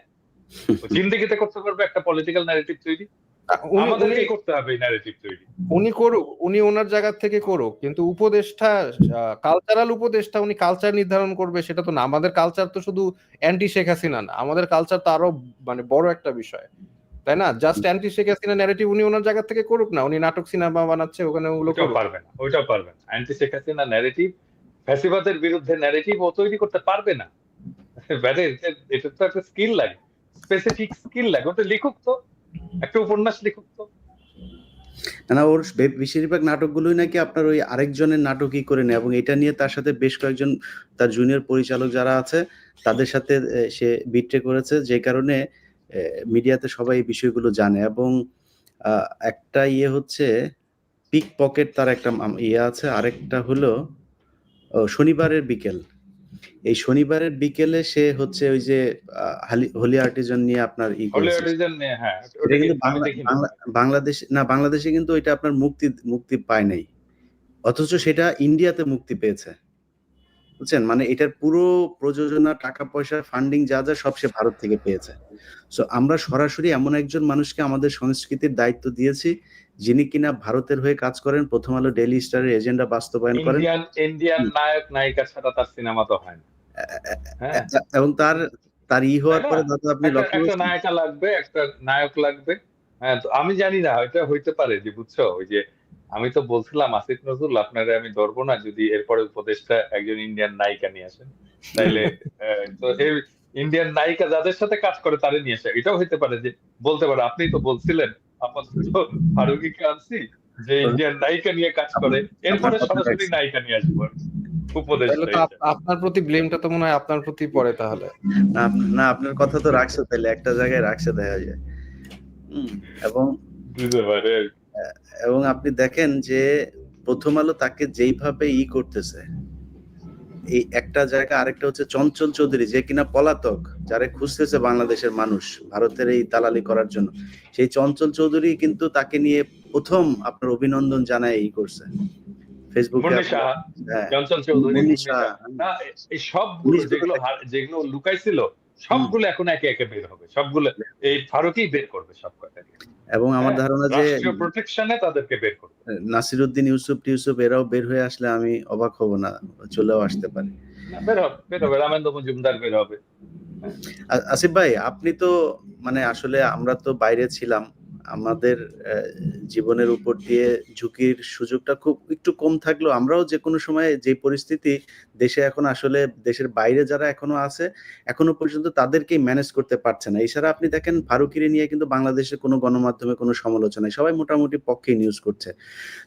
ও জিন্দেগিতে করতে পারবে একটা পলিটিক্যাল ন্যারেটিভ তৈরি? উনি উনি আমাদেরকেই করতে হবে এই ন্যারেটিভ তৈরি। উনি করুক, উনি ওনার জায়গা থেকে করুক, কিন্তু উপদেষ্টা কালচারাল উপদেষ্টা উনি কালচার নির্ধারণ করবে সেটা তো না। আমাদের কালচার তো শুধু অ্যান্টি শেখ হাসিনা না, আমাদের কালচার তো আরো মানে বড় একটা বিষয়, তাই না? Just anti Sheikh Hasina narrative উনি ওনার জায়গা থেকে করুক না, উনি নাটক সিনেমা বানাচ্ছে ওখানে ওগুলো ওইটাও করুক। পারবে না। ওইটাও পারবে না। অ্যান্টি শেখ হাসিনা ন্যারেটিভ, ফ্যাসিবাদের বিরুদ্ধে ন্যারেটিভ ও তৈরি করতে পারবে না। মানে এটা তো একটা স্কিল লাগে। স্পেসিফিক স্কিল লাগে। ওটা লিখুক তো। একটা উপন্যাস লিখুক তো। না, ওর বেশিরভাগ নাটকগুলোই নাকি আপনার ওই আরেকজনের নাটকই করে নেয় এবং এটা নিয়ে তার সাথে বেশ কয়েকজন তার জুনিয়র পরিচালক যারা আছে তাদের সাথে সে বিট্রে করেছে, যে কারণে মিডিয়াতে সবাই এই বিষয়গুলো জানে এবং একটা হচ্ছে পিক পকেট, তার একটা আছে, আরেকটা হলো শনিবারের বিকেল। এই শনিবারের বিকেলে সে হচ্ছে ওই যে হোলি আর্টিজান নিয়ে আপনার হলি করেছে। আর্টিজান নিয়ে হ্যাঁ, এটা ওটা কি কিন্তু আমি দেখিনি। বাংলাদেশে কিন্তু এটা আপনার মুক্তি পায় নাই। অথচ সেটা ইন্ডিয়াতে মুক্তি পেয়েছে। বুঝছেন? মানে এটার পুরো প্রযোজনা, টাকা-পয়সা, ফান্ডিং যা সব সে ভারত থেকে পেয়েছে। সো আমরা সরাসরি এমন একজন মানুষকে আমাদের সংস্কৃতির দায়িত্ব দিয়েছি, যিনি কিনা ভারতের হয়ে কাজ করেন, 'প্রথম আলো', 'ডেইলি স্টারের' এজেন্ডা বাস্তবায়ন করেন। ইন্ডিয়ান হুম। নায়ক নায়িকা ছাড়া তার সিনেমা তো হয় না। এ এ হ্যাঁ? এবং তার তার তাই হওয়ার না? পরে দাদা আপনি লক্ষ্য একটা করছেন? নায়িকা লাগবে, একটা নায়ক লাগবে। হ্যাঁ, তো আমি জানি না এটা হইতে পারে যে বুঝছো? ওই যে আমি তো বলছিলাম আসিফ নজরুল আপনারে আমি ধরবো না যদি এরপরে উপদেষ্টা একজন ইন্ডিয়ান নায়িকা নিয়ে আসেন। তাইলে তো এই ইন্ডিয়ান নায়িকা যাদের সাথে কাজ করে তারে নিয়ে আসে। এটাও হইতে পারে যে বলতে পারে আপনিই তো বলছিলেন আপাতত ফারুকীকে আনছি যে ইন্ডিয়ান নায়িকা নিয়ে কাজ আপনার করে। আপনার এরপরে কথা সরাসরি রাখছি। নায়িকা নিয়ে আসবো আরকি। তাহলে উপদেষ্টা তো হিসেবে। আপনার প্রতি ব্লেমটা তো মনে হয় আপনার প্রতি পড়ে তাহলে। না, আপনার কথা তো রাখছে, তাইলে একটা জায়গায় রাখছে দেখা যায়। হুম, এবং দিতে পারে আরকি। অ্যা এবং আপনি দেখেন যে 'প্রথম আলো' তাকে যেইভাবে করতেছে, এই একটা জায়গা, আরেকটা হচ্ছে চঞ্চল চৌধুরী যে কিনা পলাতক, যারে খুঁজতেছে বাংলাদেশের মানুষ ভারতের এই দালালি করার জন্য। সেই চঞ্চল চৌধুরী কিন্তু তাকে নিয়ে ১ম আপনার অভিনন্দন জানায় করছে। ফেসবুকে মুন্নি আপনার সাহা, হ্যাঁ, চঞ্চল চৌধুরী, মুন্নি মুন্নি শাহ, সাহা। না, এই উনি সবগুলো শুধু দেখেন যেগুলো লুকাইছিল, হুম, সবগুলো এখন একে, একে বের হবে। সবগুলো এই ফারুকই বের করবে সব কটাকে। এবং আমার হ্যাঁ? ধারণা যে রাষ্ট্রীয় প্রোটেকশন এ তাদেরকে বের করবে। নাসিরউদ্দিন ইউসুফ টিউসুফ এরাও বের হয়ে আসলে আমি অবাক হব না। চলেও আসতে পারে। না, বের হবে রামেন্দ্র মজুমদার বের হবে। হ্যাঁ। আসিফ ভাই, আপনি তো মানে আসলে আমরা তো বাইরে ছিলাম, আমাদের জীবনের উপর দিয়ে ঝুঁকির সুযোগটা খুব একটু কম থাকলেও আমরাও যে কোনো সময় যে পরিস্থিতি দেশে এখন আসলে দেশের বাইরে যারা এখনো আছে এখনো পর্যন্ত তাদেরকেই ম্যানেজ করতে পারছে না। এছাড়া আপনি দেখেন ফারুকিরে নিয়ে কিন্তু বাংলাদেশের কোনো গণমাধ্যমে কোনো সমালোচনা নেই, সবাই মোটামুটি পক্ষে নিউজ করছে।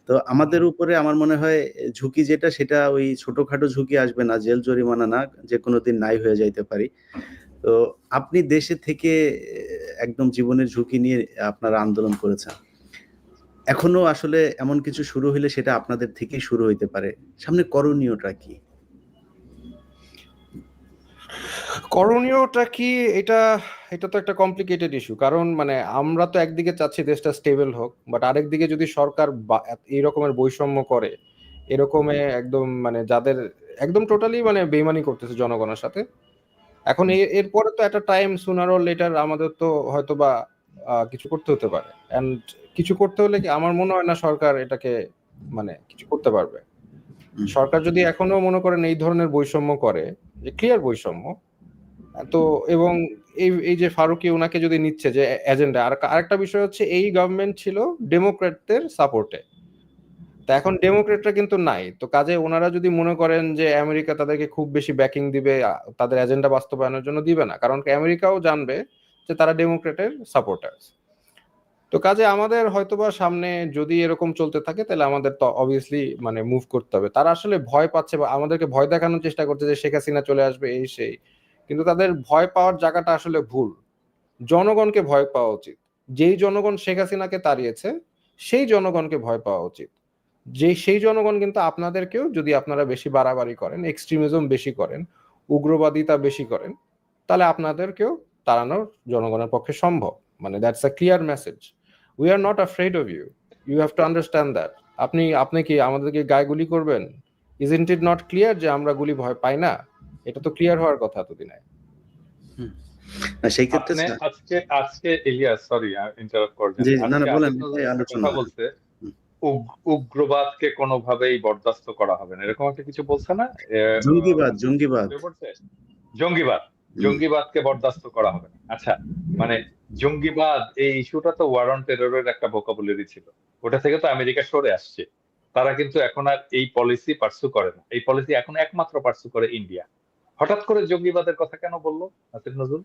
তো আমাদের উপরে আমার মনে হয় ঝুঁকি যেটা সেটা ওই ছোটখাটো ঝুঁকি আসবে না, জেল জরিমানা না, যে কোনো দিন নাই হয়ে যাইতে পারি। তো আপনি দেশে থেকে একদম জীবনের ঝুঁকি নিয়ে আপনারা আন্দোলন করেছেন, এখনো আসলে এমন কিছু শুরু হইলে সেটা আপনাদের থেকেই শুরু হইতে পারে, সামনে করণীয়টা কি? করণীয়টা কি? এটা এটা তো একটা কমপ্লিকেটেড ইস্যু, কারণ মানে আমরা তো একদিকে চাচ্ছি দেশটা স্টেবল হোক, বাট আরেকদিকে যদি সরকার এই রকমের বৈষম্য করে, এরকমে একদম মানে যাদের একদম টোটালি মানে বেইমানি করতেছে জনগণের সাথে, এখন এরপরে তো একটা টাইম সুনার অর লেটার আমাদের তো হয়তো বা কিছু করতে হতে পারে। এন্ড কিছু করতে হলে কি আমার মনে হয় না সরকার এটাকে মানে কিছু করতে পারবে। সরকার যদি এখনো মনে করেন এই ধরনের বৈষম্য করে, যে ক্লিয়ার বৈষম্য, তো এবং এই যে ফারুকি ওনাকে যদি নিচ্ছে যে এজেন্ডা, আর আরেকটা বিষয় হচ্ছে এই গভর্নমেন্ট ছিল ডেমোক্র্যাটদের সাপোর্টে, তা এখন ডেমোক্রেটরা কিন্তু নাই, তো কাজে ওনারা যদি মনে করেন যে আমেরিকা তাদেরকে খুব বেশি ব্যাকিং দিবে তাদের এজেন্ডা বাস্তবায়নের জন্য, দিবে না, কারণ আমেরিকাও জানবে যে তারা ডেমোক্রেটের সাপোর্টার। তো কাজে আমাদের হয়তোবা সামনে যদি এরকম চলতে থাকে তাহলে আমাদের তো অবভিয়াসলি মানে মুভ করতে হবে। তারা আসলে ভয় পাচ্ছে বা আমাদেরকে ভয় দেখানোর চেষ্টা করছে যে শেখ হাসিনা চলে আসবে এই সেই, কিন্তু তাদের ভয় পাওয়ার জায়গাটা আসলে ভুল। জনগণকে ভয় পাওয়া উচিত। যেই জনগণ শেখ হাসিনাকে তাড়িয়েছে সেই জনগণকে ভয় পাওয়া উচিত। সেই জনগণ কিন্তু আপনাদেরকেও, যদি আপনারা বেশি বাড়াবাড়ি করেন, এক্সট্রিমিজম বেশি করেন, উগ্রবাদিতা বেশি করেন, তাহলে আপনাদেরকেও তাড়ানো জনগণের পক্ষে সম্ভব। মানে that's a clear message. We are not afraid of you, you have to understand that. আপনি কি আমাদেরকে গায়ে গুলি করবেন? ইজন্ট ইট নট ক্লিয়ার যে আমরা গুলি ভয় পাই না? এটা তো ক্লিয়ার হওয়ার কথা এতদিনে। সেই ক্ষেত্রে আপনি আজকে ইলিয়াস, সরি ইন্টারাপ্ট করার জন্য, জি না আজকে না বলেন, আসিফ নজরুল একটা আলোচনা। কথা বলছে, উগ্রবাদকে কোনোভাবেই বরদাস্ত করা হবে না, এরকম একটা কিছু বলছে না? জঙ্গিবাদ জঙ্গিবাদ জঙ্গিবাদ, জঙ্গিবাদকে বরদাস্ত করা হবে না। আচ্ছা, মানে জঙ্গিবাদ এই ইস্যুটা তো ওয়ার অন টেররের একটা ভোকাবুলারি ছিল, ওটা থেকে তো আমেরিকা সরে আসছে। তারা কিন্তু এখন আর এই পলিসি পার্সু করে না, এই পলিসি এখন একমাত্র পার্সু করে ইন্ডিয়া। হঠাৎ করে জঙ্গিবাদের কথা কেন বললো আসিফ নজরুল?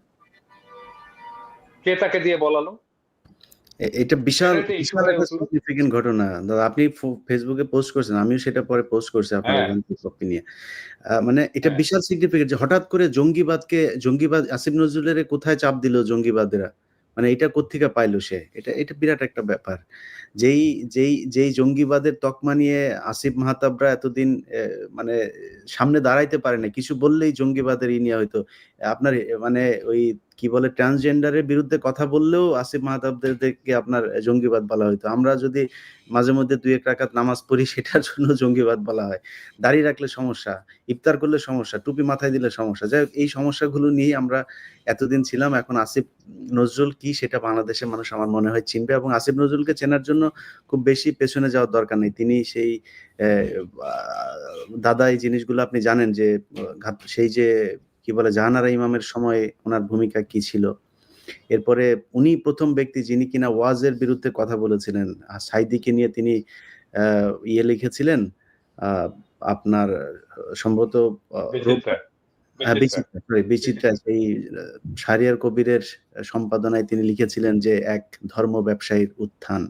কে তাকে দিয়ে বলালো? এটা বিশাল এটা ইস্যু বিশাল হয়ে একটা উঠলো। সিগনিফিকেন্ট ঘটনা দাদা। আপনি ফেসবুকে পোস্ট করছেন, আমিও সেটা পরে পোস্ট করছি আপনার হ্যাঁ, ওখান থেকে কপি নিয়ে। মানে এটা হ্যাঁ। বিশাল সিগনিফিকেন্ট যে হঠাৎ করে জঙ্গিবাদ আসিফ নজরুলের কোথায় চাপ দিল জঙ্গিবাদেরা, মানে এটা কোত্থেকে পাইলো সে? এটা এটা বিরাট একটা ব্যাপার। যেই যেই জঙ্গিবাদের তকমা নিয়ে আসিফ মাহতাবরা এতদিন মানে সামনে দাঁড়াইতে পারে না, কিছু বললেই জঙ্গিবাদের নিয়ে হয়তো আপনার মানে ওই কি বলে ট্রান্সজেন্ডারের বিরুদ্ধে কথা বললেও আসিফ মাহতাবদেরকে আপনার জঙ্গিবাদ বলা হইতো। আমরা যদি মাঝে মধ্যে ২-১ রাকাত নামাজ পড়ি সেটার জন্য জঙ্গিবাদ বলা হয়। দাড়ি রাখলে সমস্যা, ইফতার করলে সমস্যা, টুপি মাথায় দিলে সমস্যা। যাই হোক, এই সমস্যাগুলো নিয়েই আমরা এতদিন ছিলাম। এখন আসিফ নজরুল কি সেটা বাংলাদেশের মানুষ আমার মনে হয় চিনবে, এবং আসিফ নজরুলকে চেনার জন্য খুব বেশি পেছনে যাওয়ার দরকার নেই। তিনি সেই দাদা এই জিনিসগুলো আপনি জানেন যে সেই যে কি বলে জাহানারা ইমামের সময় ওনার ভূমিকা কি ছিল। এরপরে উনি ১ম ব্যক্তি যিনি কিনা ওয়াজের বিরুদ্ধে কথা বলেছিলেন। সাঈদীকে নিয়ে তিনি লিখেছিলেন আ আপনার সম্ভবত বিচিত্রা, বিচিত্রা সেই শাহরিয়ার কবিরের সম্পাদনায় তিনি লিখেছিলেন যে এক ধর্ম ব্যবসায়ীর উত্থান।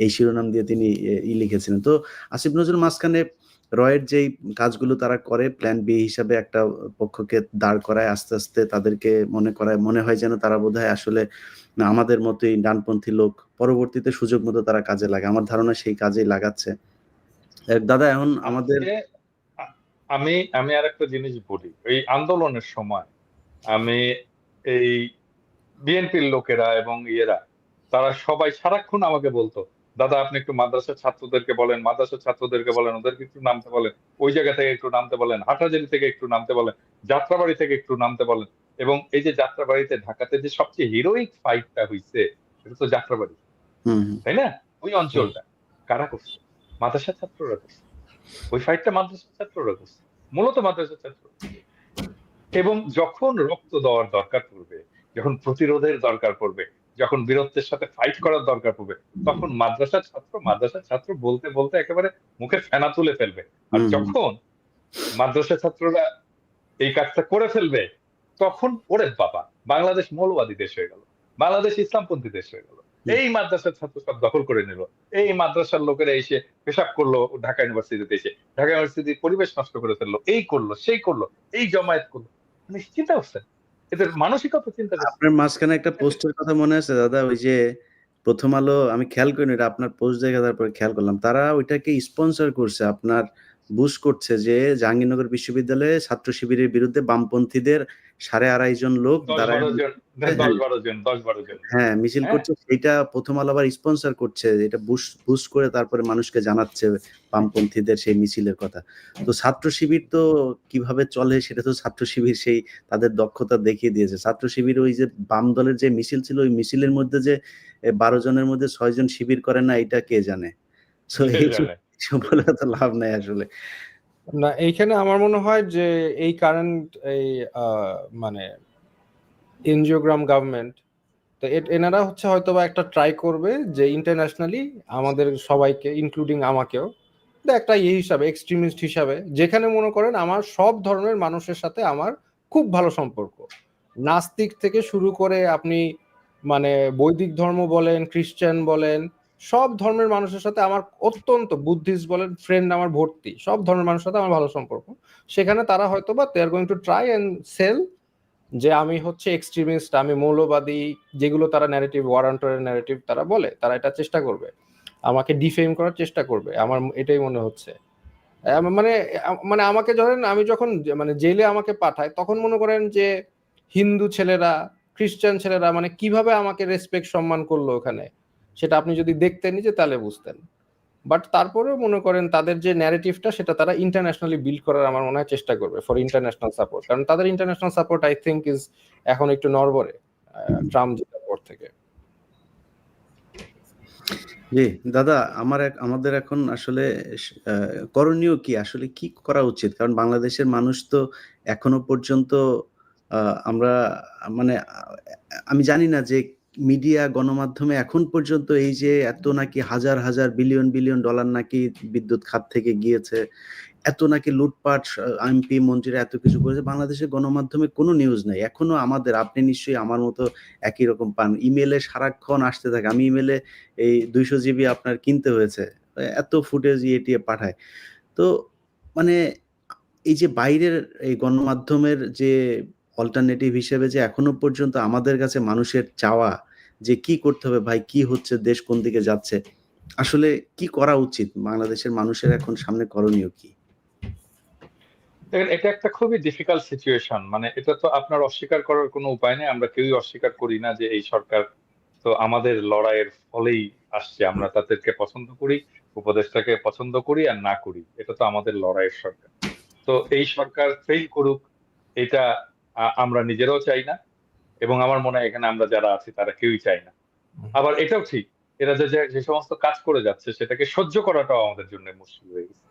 এই শিরোনাম দিয়ে তিনি লিখেছিলেন। তো আসিফ নজরুল মাঝখানে রয়ের যেই কাজগুলো তারা করে প্ল্যান বি হিসাবে একটা পক্ষকে দাঁড় করায়, আস্তে, আস্তে তাদেরকে মনে হয় যেন তারা বোধহয় আসলে আমাদের মতোই ডানপন্থী লোক। পরবর্তীতে সুযোগ মতো তারা কাজে লাগে। আমার ধারণা সেই কাজেই লাগাচ্ছে। দাদা এখন আমাদের আজকে আমি আরেকটা জিনিস বলি, এই আন্দোলনের সময় আমি এই বিএনপির লোকেরা এবং তারা সবাই সারাক্ষণ আমাকে বলতো, দাদা আপনি একটু মাদ্রাসার ছাত্রদেরকে বলেন, ওদেরকে একটু নামতে বলেন, ওই জায়গা থেকে একটু নামতে বলেন, হাটহাজারী থেকে একটু নামতে বলেন, যাত্রাবাড়ি থেকে একটু নামতে বলেন। এবং এই যে যাত্রাবাড়িতে ঢাকাতে যে সবচেয়ে হিরোইক ফাইটটা হইছে, এটা তো যাত্রাবাড়ি, হুম, তাই না? ওই অঞ্চলটা কারা করছে? মাদ্রাসা ছাত্ররা করছে। ওই ফাইটটা মাদ্রাসা ছাত্ররা করছে, মূলত মাদ্রাসা ছাত্র। এবং যখন রক্ত দেওয়ার দরকার পড়বে, যখন প্রতিরোধের দরকার পড়বে, যখন বীরত্বের সাথে ফাইট করার দরকার পড়বে, তখন মাদ্রাসার ছাত্র বলতে বলতে একেবারে মুখে ফেনা তুলে ফেলবে। আর হুম, যখন মাদ্রাসা ছাত্ররা এই কাজটা করে ফেলবে, তখন ওরে বাবা, বাংলাদেশ মৌলবাদী দেশ হয়ে গেল, বাংলাদেশ ইসলামপন্থী দেশ হয়ে গেল। হুম। এই মাদ্রাসার ছাত্র সব দখল করে নিল, এই মাদ্রাসার লোকেরা এসে পেশাব করলো ঢাকা ইউনিভার্সিটিতে এসে, ঢাকা ইউনিভার্সিটির পরিবেশ নষ্ট করে ফেললো, এই করলো সেই করলো, এই জমায়েত করলো। মানে চিন্তা করছেন এদের মানসিকতা, চিন্তা করছেন? আপনার মাঝখানে একটা পোস্টের কথা মনে আছে দাদা? ওই যে 'প্রথম আলো', আমি খেয়াল করিনি এটা, আপনার পোস্ট দেখে তারপরে খেয়াল করলাম। তারা ওইটাকে স্পন্সর করছে, আপনার বুস্ট করছে যে জাহাঙ্গীরনগর বিশ্ববিদ্যালয়ে ছাত্র শিবিরের বিরুদ্ধে বামপন্থীদের 2.5 জন লোক দশ দাঁড়ায় বারো জন, হ্যাঁ, 10-12 জন। হ্যাঁ, মিছিল হ্যাঁ, করছে। সেইটা 'প্রথম আলো' আবার স্পন্সর করছে। এটা বুস্ট করে তারপরে মানুষকে জানাচ্ছে বামপন্থীদের সেই মিছিলের কথা। তো ছাত্র শিবির তো কিভাবে চলে সেটা তো ছাত্র শিবির সেই তাদের দক্ষতা দেখিয়ে দিয়েছে। ছাত্র শিবির ওই যে বাম দলের যে মিছিল ছিল, ওই মিছিলের মধ্যে যে ১২ জনের মধ্যে 6 জন শিবির করে না, এটা কে জানে? সো কে এইসব জানে। এসব বলে তো লাভ নাই আসলে। না, এইখানে আমার মনে হয় যে এই কারেন্ট এই মানে এনজিওগ্রাম গভর্নমেন্ট, তো এনারা হচ্ছে হয়তোবা একটা ট্রাই করবে যে ইন্টারন্যাশনালি আমাদের সবাইকে ইনক্লুডিং আমাকেও একটা এই হিসাবে এক্সট্রিমিস্ট হিসাবে, যেখানে মনে করেন আমার সব ধর্মের মানুষের সাথে আমার খুব ভালো সম্পর্ক, নাস্তিক থেকে শুরু করে আপনি মানে বৈদিক ধর্ম বলেন, খ্রিস্টান বলেন, সব ধর্মের মানুষের সাথে আমার অত্যন্ত, বুদ্ধিস্ট বলেন, ফ্রেন্ড আমার ভর্তি, সব ধর্মের মানুষের সাথে আমার ভালো সম্পর্ক। সেখানে তারা হয়তোবা they are going to try and sell যে আমি হচ্ছে এক্সট্রিমিস্ট, আমি মৌলবাদী, যেগুলো তারা ন্যারেটিভ, ওয়ারান্টরের ন্যারেটিভ তারা বলে, তারা এটা চেষ্টা করবে, আমাকে ডিফেম করার চেষ্টা করবে, আমার এটাই মনে হচ্ছে। মানে মানে আমাকে ধরেন, আমি যখন মানে জেলে আমাকে পাঠায়, তখন মনে করেন যে হিন্দু ছেলেরা, খ্রিস্টান ছেলেরা মানে কিভাবে আমাকে রেসপেক্ট সম্মান করলো ওখানে, সেটা আপনি যদি দেখতেন যে তাহলে বুঝতেন। বাট তারপরেও মনে করেন তাদের যে ন্যারেটিভটা সেটা তারা ইন্টারন্যাশনালি বিল্ড করার আমার মনে হয় চেষ্টা করবে ফর ইন্টারন্যাশনাল সাপোর্ট, কারণ তাদের international support I think is এখন একটু নড়বড়ে ট্রাম্প জেতার পর থেকে। জি, দাদা, আমাদের এখন আসলে করণীয় কি? আসলে কি করা উচিত? কারণ বাংলাদেশের মানুষ তো এখনো পর্যন্ত আমরা মানে আমি জানি না যে মিডিয়া, গণমাধ্যমে এখন পর্যন্ত এই যে এত নাকি হাজার, হাজার বিলিয়ন, বিলিয়ন ডলার নাকি বিদ্যুৎ খাত থেকে গিয়েছে, এত নাকি লুটপাট, এমপি মন্ত্রীরা এত কিছু করেছে, বাংলাদেশের গণমাধ্যমে কোনো নিউজ নাই। এখনো আপনি নিশ্চয়ই আমার মতো একই রকম পান। ইমেইলে সারাক্ষণ আসতে থাকে। আমি ইমেইলে এই 200 জিবি আপনার কিনতে হয়েছে। এত ফুটেজ ইয়ে-টিয়ে পাঠায়। তো মানে এই যে বাইরের এই গণমাধ্যমের যে অল্টারনেটিভ হিসেবে যে এখনো পর্যন্ত আমাদের কাছে মানুষের চাওয়া যে কি করতে হবে ভাই, কি হচ্ছে, দেশ কোন দিকে যাচ্ছে? আসলে কি করা উচিত? বাংলাদেশের মানুষের এখন সামনে করণীয় কি? দেখেন, এটা একটা খুবই ডিফিকাল্ট সিচুয়েশন। মানে এটা তো আপনার অস্বীকার করার কোনো উপায় নেই। আমরা কেউই অস্বীকার করি না যে এই সরকার তো আমাদের লড়াইয়ের ফলেই আসছে। আমরা তাদেরকে পছন্দ করি, উপদেষ্টাকে পছন্দ করি আর না করি, এটা তো আমাদের লড়াইয়ের সরকার। তো এই সরকার ফেল করুক, এটা আমরা নিজেরাও চাই না, এবং আমার মনে হয় এখানে আমরা যারা আছি তারা কেউই চাই না। আবার এটাও ঠিক, এরা যে যে যে সমস্ত কাজ করে যাচ্ছে সেটাকে সহ্য করাটাও আমাদের জন্য মুশকিল হয়ে গেছে।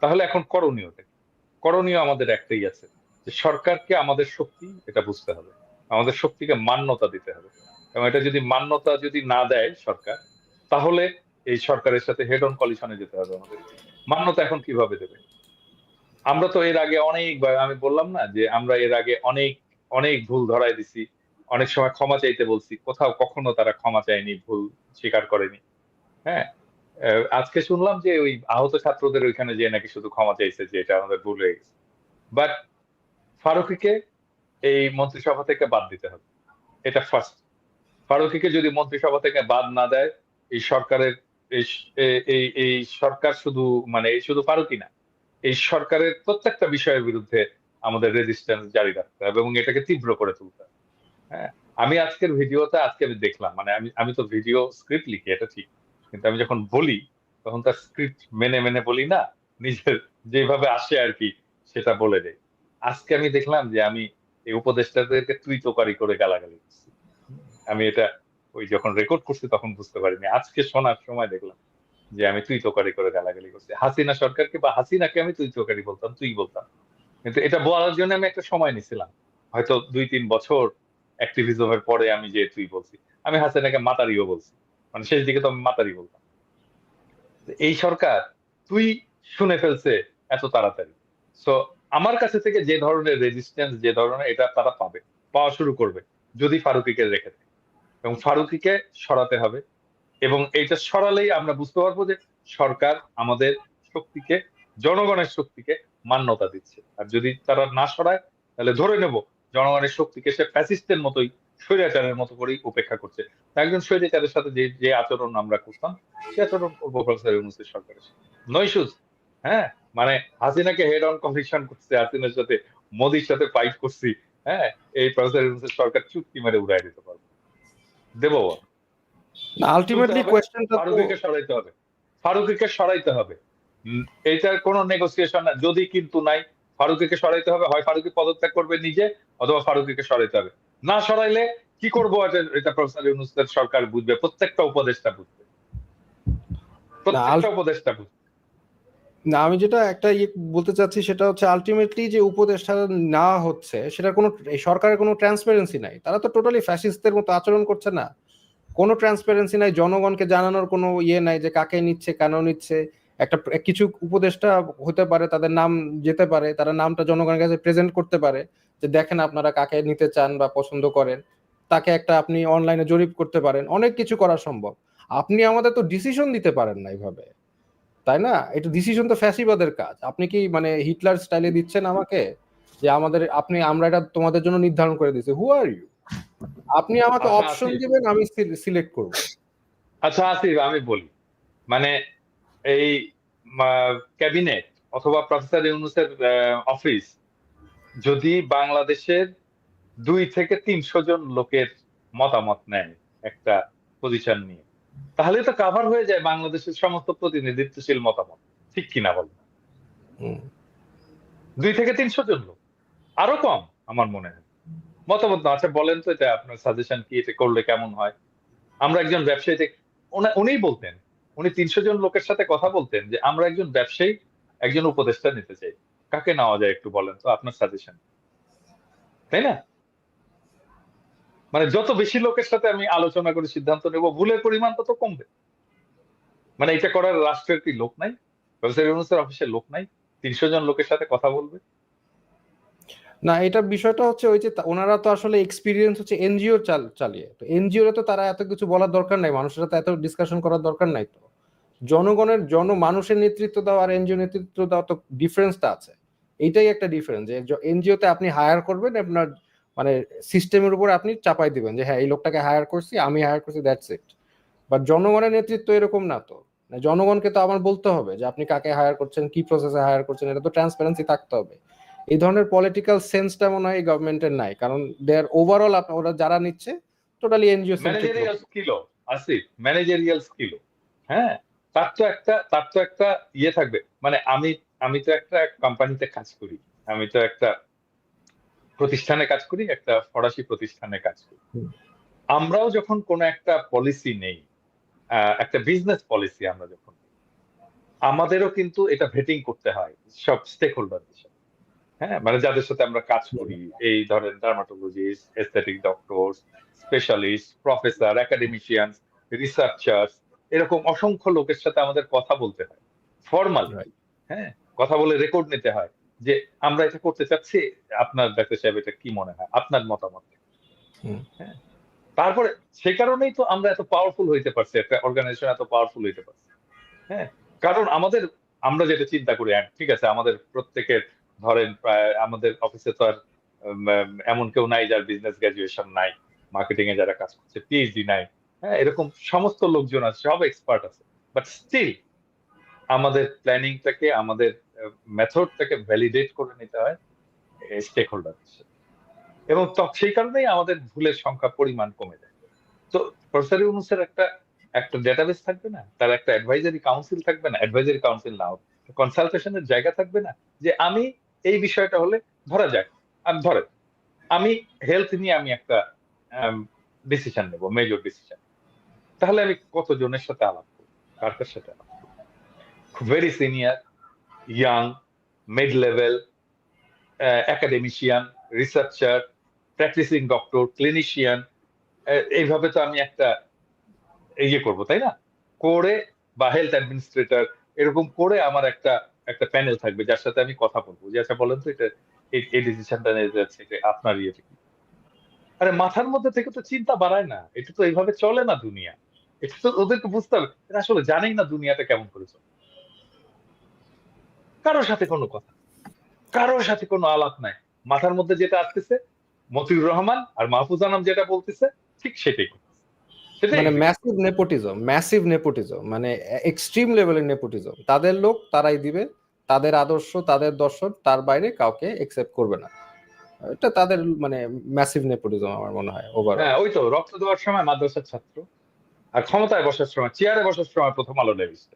তাহলে এখন করণীয়টা কি? করণীয় আমাদের একটাই আছে, যে সরকারকে আমাদের শক্তি এটা বুঝতে হবে, আমাদের শক্তিকে মান্যতা দিতে হবে। এবং এটা যদি মান্যতা যদি না দেয় সরকার, তাহলে এই সরকারের সাথে হেড অন কলিশনে যেতে হবে আমাদের। মান্যতা এখন কিভাবে দেবে? আমরা তো এর আগে অনেকবার, আমি বললাম না যে আমরা এর আগে অনেক অনেক ভুল ধরায় দিছি, অনেক সময় ক্ষমা চাইতে বলছি, কোথাও কখনো তারা ক্ষমা চায়নি, ভুল স্বীকার করেনি। হ্যাঁ, আজকে শুনলাম যে ওই আহত ছাত্রদের ওইখানে যে নাকি শুধু ক্ষমা চাইছে যে এটা আমাদের ভুল হয়ে গেছে। বাট ফারুকীকে এই মন্ত্রিসভা থেকে বাদ দিতে হবে, এটা ফার্স্ট। ফারুকীকে যদি মন্ত্রিসভা থেকে বাদ না দেয়, এই সরকারের এই এই এই সরকার শুধু, মানে এই শুধু ফারুকী না, এই সরকারের প্রত্যেকটা বিষয়ের বিরুদ্ধে আমাদের রেজিস্ট্যান্স জারি রাখতে হবে এবং এটাকে তীব্র করে তুলতে হবে। হ্যাঁ, আমি আজকের ভিডিওতে আজকে আমি দেখলাম, মানে আমি আমি তো ভিডিও স্ক্রিপ্ট লিখি, এটা ঠিক, কিন্তু আমি যখন বলি তখন তার স্ক্রিপ্ট মেনে মেনে বলি না, নিজের যেভাবে আসে আর কি সেটা বলে দেই। আজকে আমি দেখলাম যে আমি এই উপদেষ্টাদেরকে তুই তোকারি করে গালাগালি করছি। আমি এটা ওই যখন রেকর্ড করছি তখন বুঝতে পারিনি, আজকে শোনার সময় দেখলাম যে আমি তুই তোকারি করে গালাগালি করছি। হাসিনা সরকারকে বা হাসিনাকে আমি তুই তোকারি বলতাম, তুই বলতাম। কিন্তু এটা বলার জন্য আমি একটা সময় নিছিলাম, হয়তো 2-3 বছর অ্যাক্টিভিজমের পরে আমি যে তুই বলছি, আমি হাসিনাকে মাতারিও বলছি, মানে শেষ দিকে তো আমি মাতারি বলতাম। এই সরকার তুই শুনে ফেলছে এত তাড়াতাড়ি। সো আমার কাছে থেকে যে ধরনের রেজিস্ট্যান্স, যে ধরনের এটা তারা পাওয়া শুরু করবে যদি ফারুকীকে রেখে দেয়, এবং ফারুকীকে সরাতে হবে। এবং এইটা সরালেই আমরা বুঝতে পারবো যে সরকার আমাদের শক্তিকে, জনগণের শক্তিকে মান্যতা দিচ্ছে। আর যদি তারা না সরায়, তাহলে ধরে নেব জনগণের শক্তিকে সে ফ্যাসিস্টের মতোই, স্বৈরাচারের মতো করেই উপেক্ষা করছে। একজন স্বৈরাচারের সাথে যে যে আচরণ আমরা করতাম, সে আচরণ করবো প্রফেসর ইউনূসের সরকারের সাথে। No issues. হ্যাঁ, মানে হাসিনাকে হেড অন কমিশন করছে, হাসিনার সাথে মোদির সাথে ফাইট করছি। হ্যাঁ, এই প্রফেসর ইউনূসের সরকার চুক্তি মেরে উড়াই দিতে পারবে, দেবো। আলটিমেটলি কোয়েশ্চেনটা তো ফারুকীকে সরাইতে হবে, ফারুকীকে সরাইতে হবে। এইটার কোনো নেগোসিয়েশন না, যদি কিন্তু নাই। ফারুকীকে সরাইতে হবে, হয় ফারুকী পদত্যাগ করবে নিজে, অথবা ফারুকীকে সরাইতে হবে। না সরাইলে কি করবো, এটা প্রফেসর ইউনূসের সরকার বুঝবে, প্রত্যেকটা উপদেষ্টা বুঝবে, না প্রত্যেকটা উপদেষ্টা বুঝবে। না, আমি যেটা একটা বলতে চাচ্ছি সেটা হচ্ছে আলটিমেটলি যে উপদেষ্টা নেওয়া হচ্ছে সেটা কোনো এই সরকারের কোনো ট্রান্সপারেন্সি নাই, তারা তো টোটালি ফ্যাসিস্টদের মতো আচরণ করছে না, কোনো ট্রান্সপারেন্সি নাই, জনগণকে জানানোর কোনো নাই যে কাকে নিচ্ছে কেন নিচ্ছে। একটা কিছু উপদেষ্টা হতে পারে, তাদের নাম যেতে পারে, তারা নামটা জনগণের কাছে প্রেজেন্ট করতে পারে যে দেখেন আপনারা কাকে নিতে চান বা পছন্দ করেন, তাকে একটা আপনি অনলাইনে জরিপ করতে পারেন, অনেক কিছু করা সম্ভব। আপনি আমাদের তো ডিসিশন দিতে পারেন না এইভাবে, তাই না? এটা ডিসিশন তো ফ্যাসিবাদের কাজ। আপনি কি মানে হিটলার স্টাইলে দিচ্ছেন আমাকে যে আমরা এটা তোমাদের জন্য নির্ধারণ করে দিচ্ছি? হু আর ইউ? আপনি আমাকে আচ্ছা অপশন আসিফ, দিবেন, আমি সিলেক্ট করব। আচ্ছা আসিফ, আমি বলি, মানে এই ক্যাবিনেট অথবা প্রফেসর ইউনূসের অফিস যদি বাংলাদেশের 200 থেকে 300 জন লোকের মতামত নেয় একটা পজিশন নিয়ে, তাহলে তো কাভার হয়ে যায় বাংলাদেশের সমস্ত প্রতিনিধিত্বশীল মতামত, ঠিক কিনা বল? 200 থেকে 300 জন লোক, আরো কম আমার মনে হয় মতামত না। আচ্ছা বলেন তো, এটা আপনার সাজেশন কি, এটা করলে কেমন হয়? আমরা একজন ব্যবসায়ী উনিই বলতেন, উনি 300 জন লোকের সাথে কথা বলতেন যে আমরা একজন ব্যবসায়ী, একজন উপদেষ্টা নিতে চাই, কাকে নেওয়া যায় একটু বলেন তো আপনার সাজেশন, তাই না? মানে যত বেশি লোকের সাথে আমি আলোচনা করে সিদ্ধান্ত নেব, ভুলের পরিমাণ তত কমবে। মানে এটা করার রাষ্ট্রের কি লোক নাই? প্রফেসর ইউনূসের অফিসে লোক নাই 300 জন লোকের সাথে কথা বলবে? না, এটা বিষয়টা হচ্ছে ওই যে ওনারা তো আসলে এক্সপিরিয়েন্স হচ্ছে এনজিও চালিয়ে, তো এনজিও তে তো তারা এত কিছু বলার দরকার নাই, মানুষের সাথে এত ডিসকাশন করার দরকার নাই। তো মানুষের নেতৃত্ব দেওয়া আর এনজিও নেতৃত্ব দেওয়া তো ডিফারেন্সটা আছে। এইটাই একটা ডিফারেন্স, যে এনজিও তে আপনি হায়ার করবেন আপনার মানে সিস্টেমের উপর আপনি চাপাই দিবেন যে হ্যাঁ এই লোকটাকে হায়ার করছি, আমি হায়ার করছি, দ্যাটস ইট। বাট জনগণের নেতৃত্ব এরকম না তো। জনগণকে তো আমার বলতে হবে যে আপনি কাকে হায়ার করছেন, কি প্রসেসে হায়ার করছেন, এটা তো ট্রান্সপারেন্সি থাকতে হবে। এই ধরনের পলিটিক্যাল সেন্সটা মনে হয় এই গভর্নমেন্টের নাই, কারণ দেয়ার ওভারঅল ওরা যারা নিচ্ছে টোটালি এনজিও সেন্ট্রিক লোক। ম্যানেজারিয়াল স্কিলও আসিফ, ম্যানেজারিয়াল স্কিলও, হ্যাঁ, তার তো একটা ইয়ে থাকবে। মানে আমি আমি তো একটা কোম্পানিতে কাজ করি, আমি তো একটা প্রতিষ্ঠানে কাজ করি, একটা ফরাসি প্রতিষ্ঠানে কাজ করি। আমরাও যখন কোনো একটা পলিসি নেই, একটা বিজনেস পলিসি আমরা যখন নিই, আমাদেরও কিন্তু এটা ভেটিং করতে হয় সব স্টেক হোল্ডারদের সাথে। হ্যাঁ, মানে যাদের সাথে আমরা কাজ করি, এই ধরেন dermatologist, aesthetic doctors, specialist, professor, academicians, researchers, এরকম অসংখ্য লোকের সাথে আমাদের কথা বলতে হয় ফর্মালি। Right. হ্যাঁ, কথা বলে রেকর্ড নিতে হয় যে আমরা এটা করতে চাচ্ছি, আপনার ডাক্তার সাহেব এটা কি মনে হয়, আপনার মতামত। হুম। হ্যাঁ, তারপরে সে কারণেই তো আমরা এত পাওয়ারফুল হইতে পারছি, একটা অর্গানাইজেশন এত পাওয়ারফুল হইতে পারছে। হ্যাঁ, কারণ আমরা যেটা চিন্তা করি, ঠিক আছে, আমাদের প্রত্যেকের ধরেন প্রায় আমাদের অফিসে তো আর এমন কেউ নাই যার বিজনেস গ্রাজুয়েশন নাই, মার্কেটিং এ যারা কাজ করছে পিএইচডি নাই। হ্যাঁ, এরকম সমস্ত লোকজন আছে, সব এক্সপার্ট আছে, বাট স্টিল আমাদের প্ল্যানিংটাকে, আমাদের মেথডটাকে ভ্যালিডেট করে নিতে হয় স্টেক হোল্ডারদের সাথে। এবং সেই কারণেই আমাদের ভুলের সংখ্যা পরিমাণ কমে যায়। তো প্রফেসর ইউনূসের একটা একটা ডেটাবেস থাকবে না, তার একটা অ্যাডভাইজারি কাউন্সিল থাকবে না, অ্যাডভাইজারি কাউন্সিল নাও, কনসালটেশনের জায়গা থাকবে না, যে আমি এই বিষয়টা হলে, ধরা যাক আমি হেলথ নিয়ে আমি একটা ডিসিশন নেব, মেজর ডিসিশন, তাহলে আমি কতজনের সাথে আলাপ করবো, কার কার সাথে আলাপ করবো? Very senior, young, mid level, academician, researcher, practising doctor, clinician, এইভাবে তো আমি একটা ইয়ে করবো, তাই না? করে, বা হেলথ অ্যাডমিনিস্ট্রেটর, এরকম করে আমার একটা একটা প্যানেল থাকবে যার সাথে আমি কথা বলবো, যে আচ্ছা বলেন তো এটা এই ডিসিশনটা নিয়ে যাচ্ছে, এটা আপনার ইয়েটা কি? আরে মাথার মধ্যে থেকে তো চিন্তা বাড়ায় না, এটা তো এইভাবে চলে না দুনিয়া। এটা তো ওদেরকে বুঝতে হবে, এরা আসলে জানেই না দুনিয়াটা কেমন করে চলে। কারোর সাথে কোনো কথা, কারোর সাথে কোনো আলাপ নাই। মাথার মধ্যে যেটা আসতেছে, মতিউর রহমান আর মাহফুজ আনাম যেটা বলতেছে, ঠিক সেটাই করতেছে, সেটাই মানে execute ম্যাসিভ নেপোটিজম, মানে এক্সট্রিম লেভেলের নেপোটিজম। তাদের লোক তারাই দিবে, তাদের আদর্শ, তাদের দর্শন, তার বাইরে কাউকে একসেপ্ট করবে না। এটা তাদের মানে ম্যাসিভ নেপোটিজম আমার মনে হয় ওভারঅল। হ্যাঁ, ওই তো রক্ত দেওয়ার সময় মাদ্রাসার ছাত্র, আর ক্ষমতায় বসার সময়, চেয়ারে বসার সময় প্রথম আলো নেভিস্ট।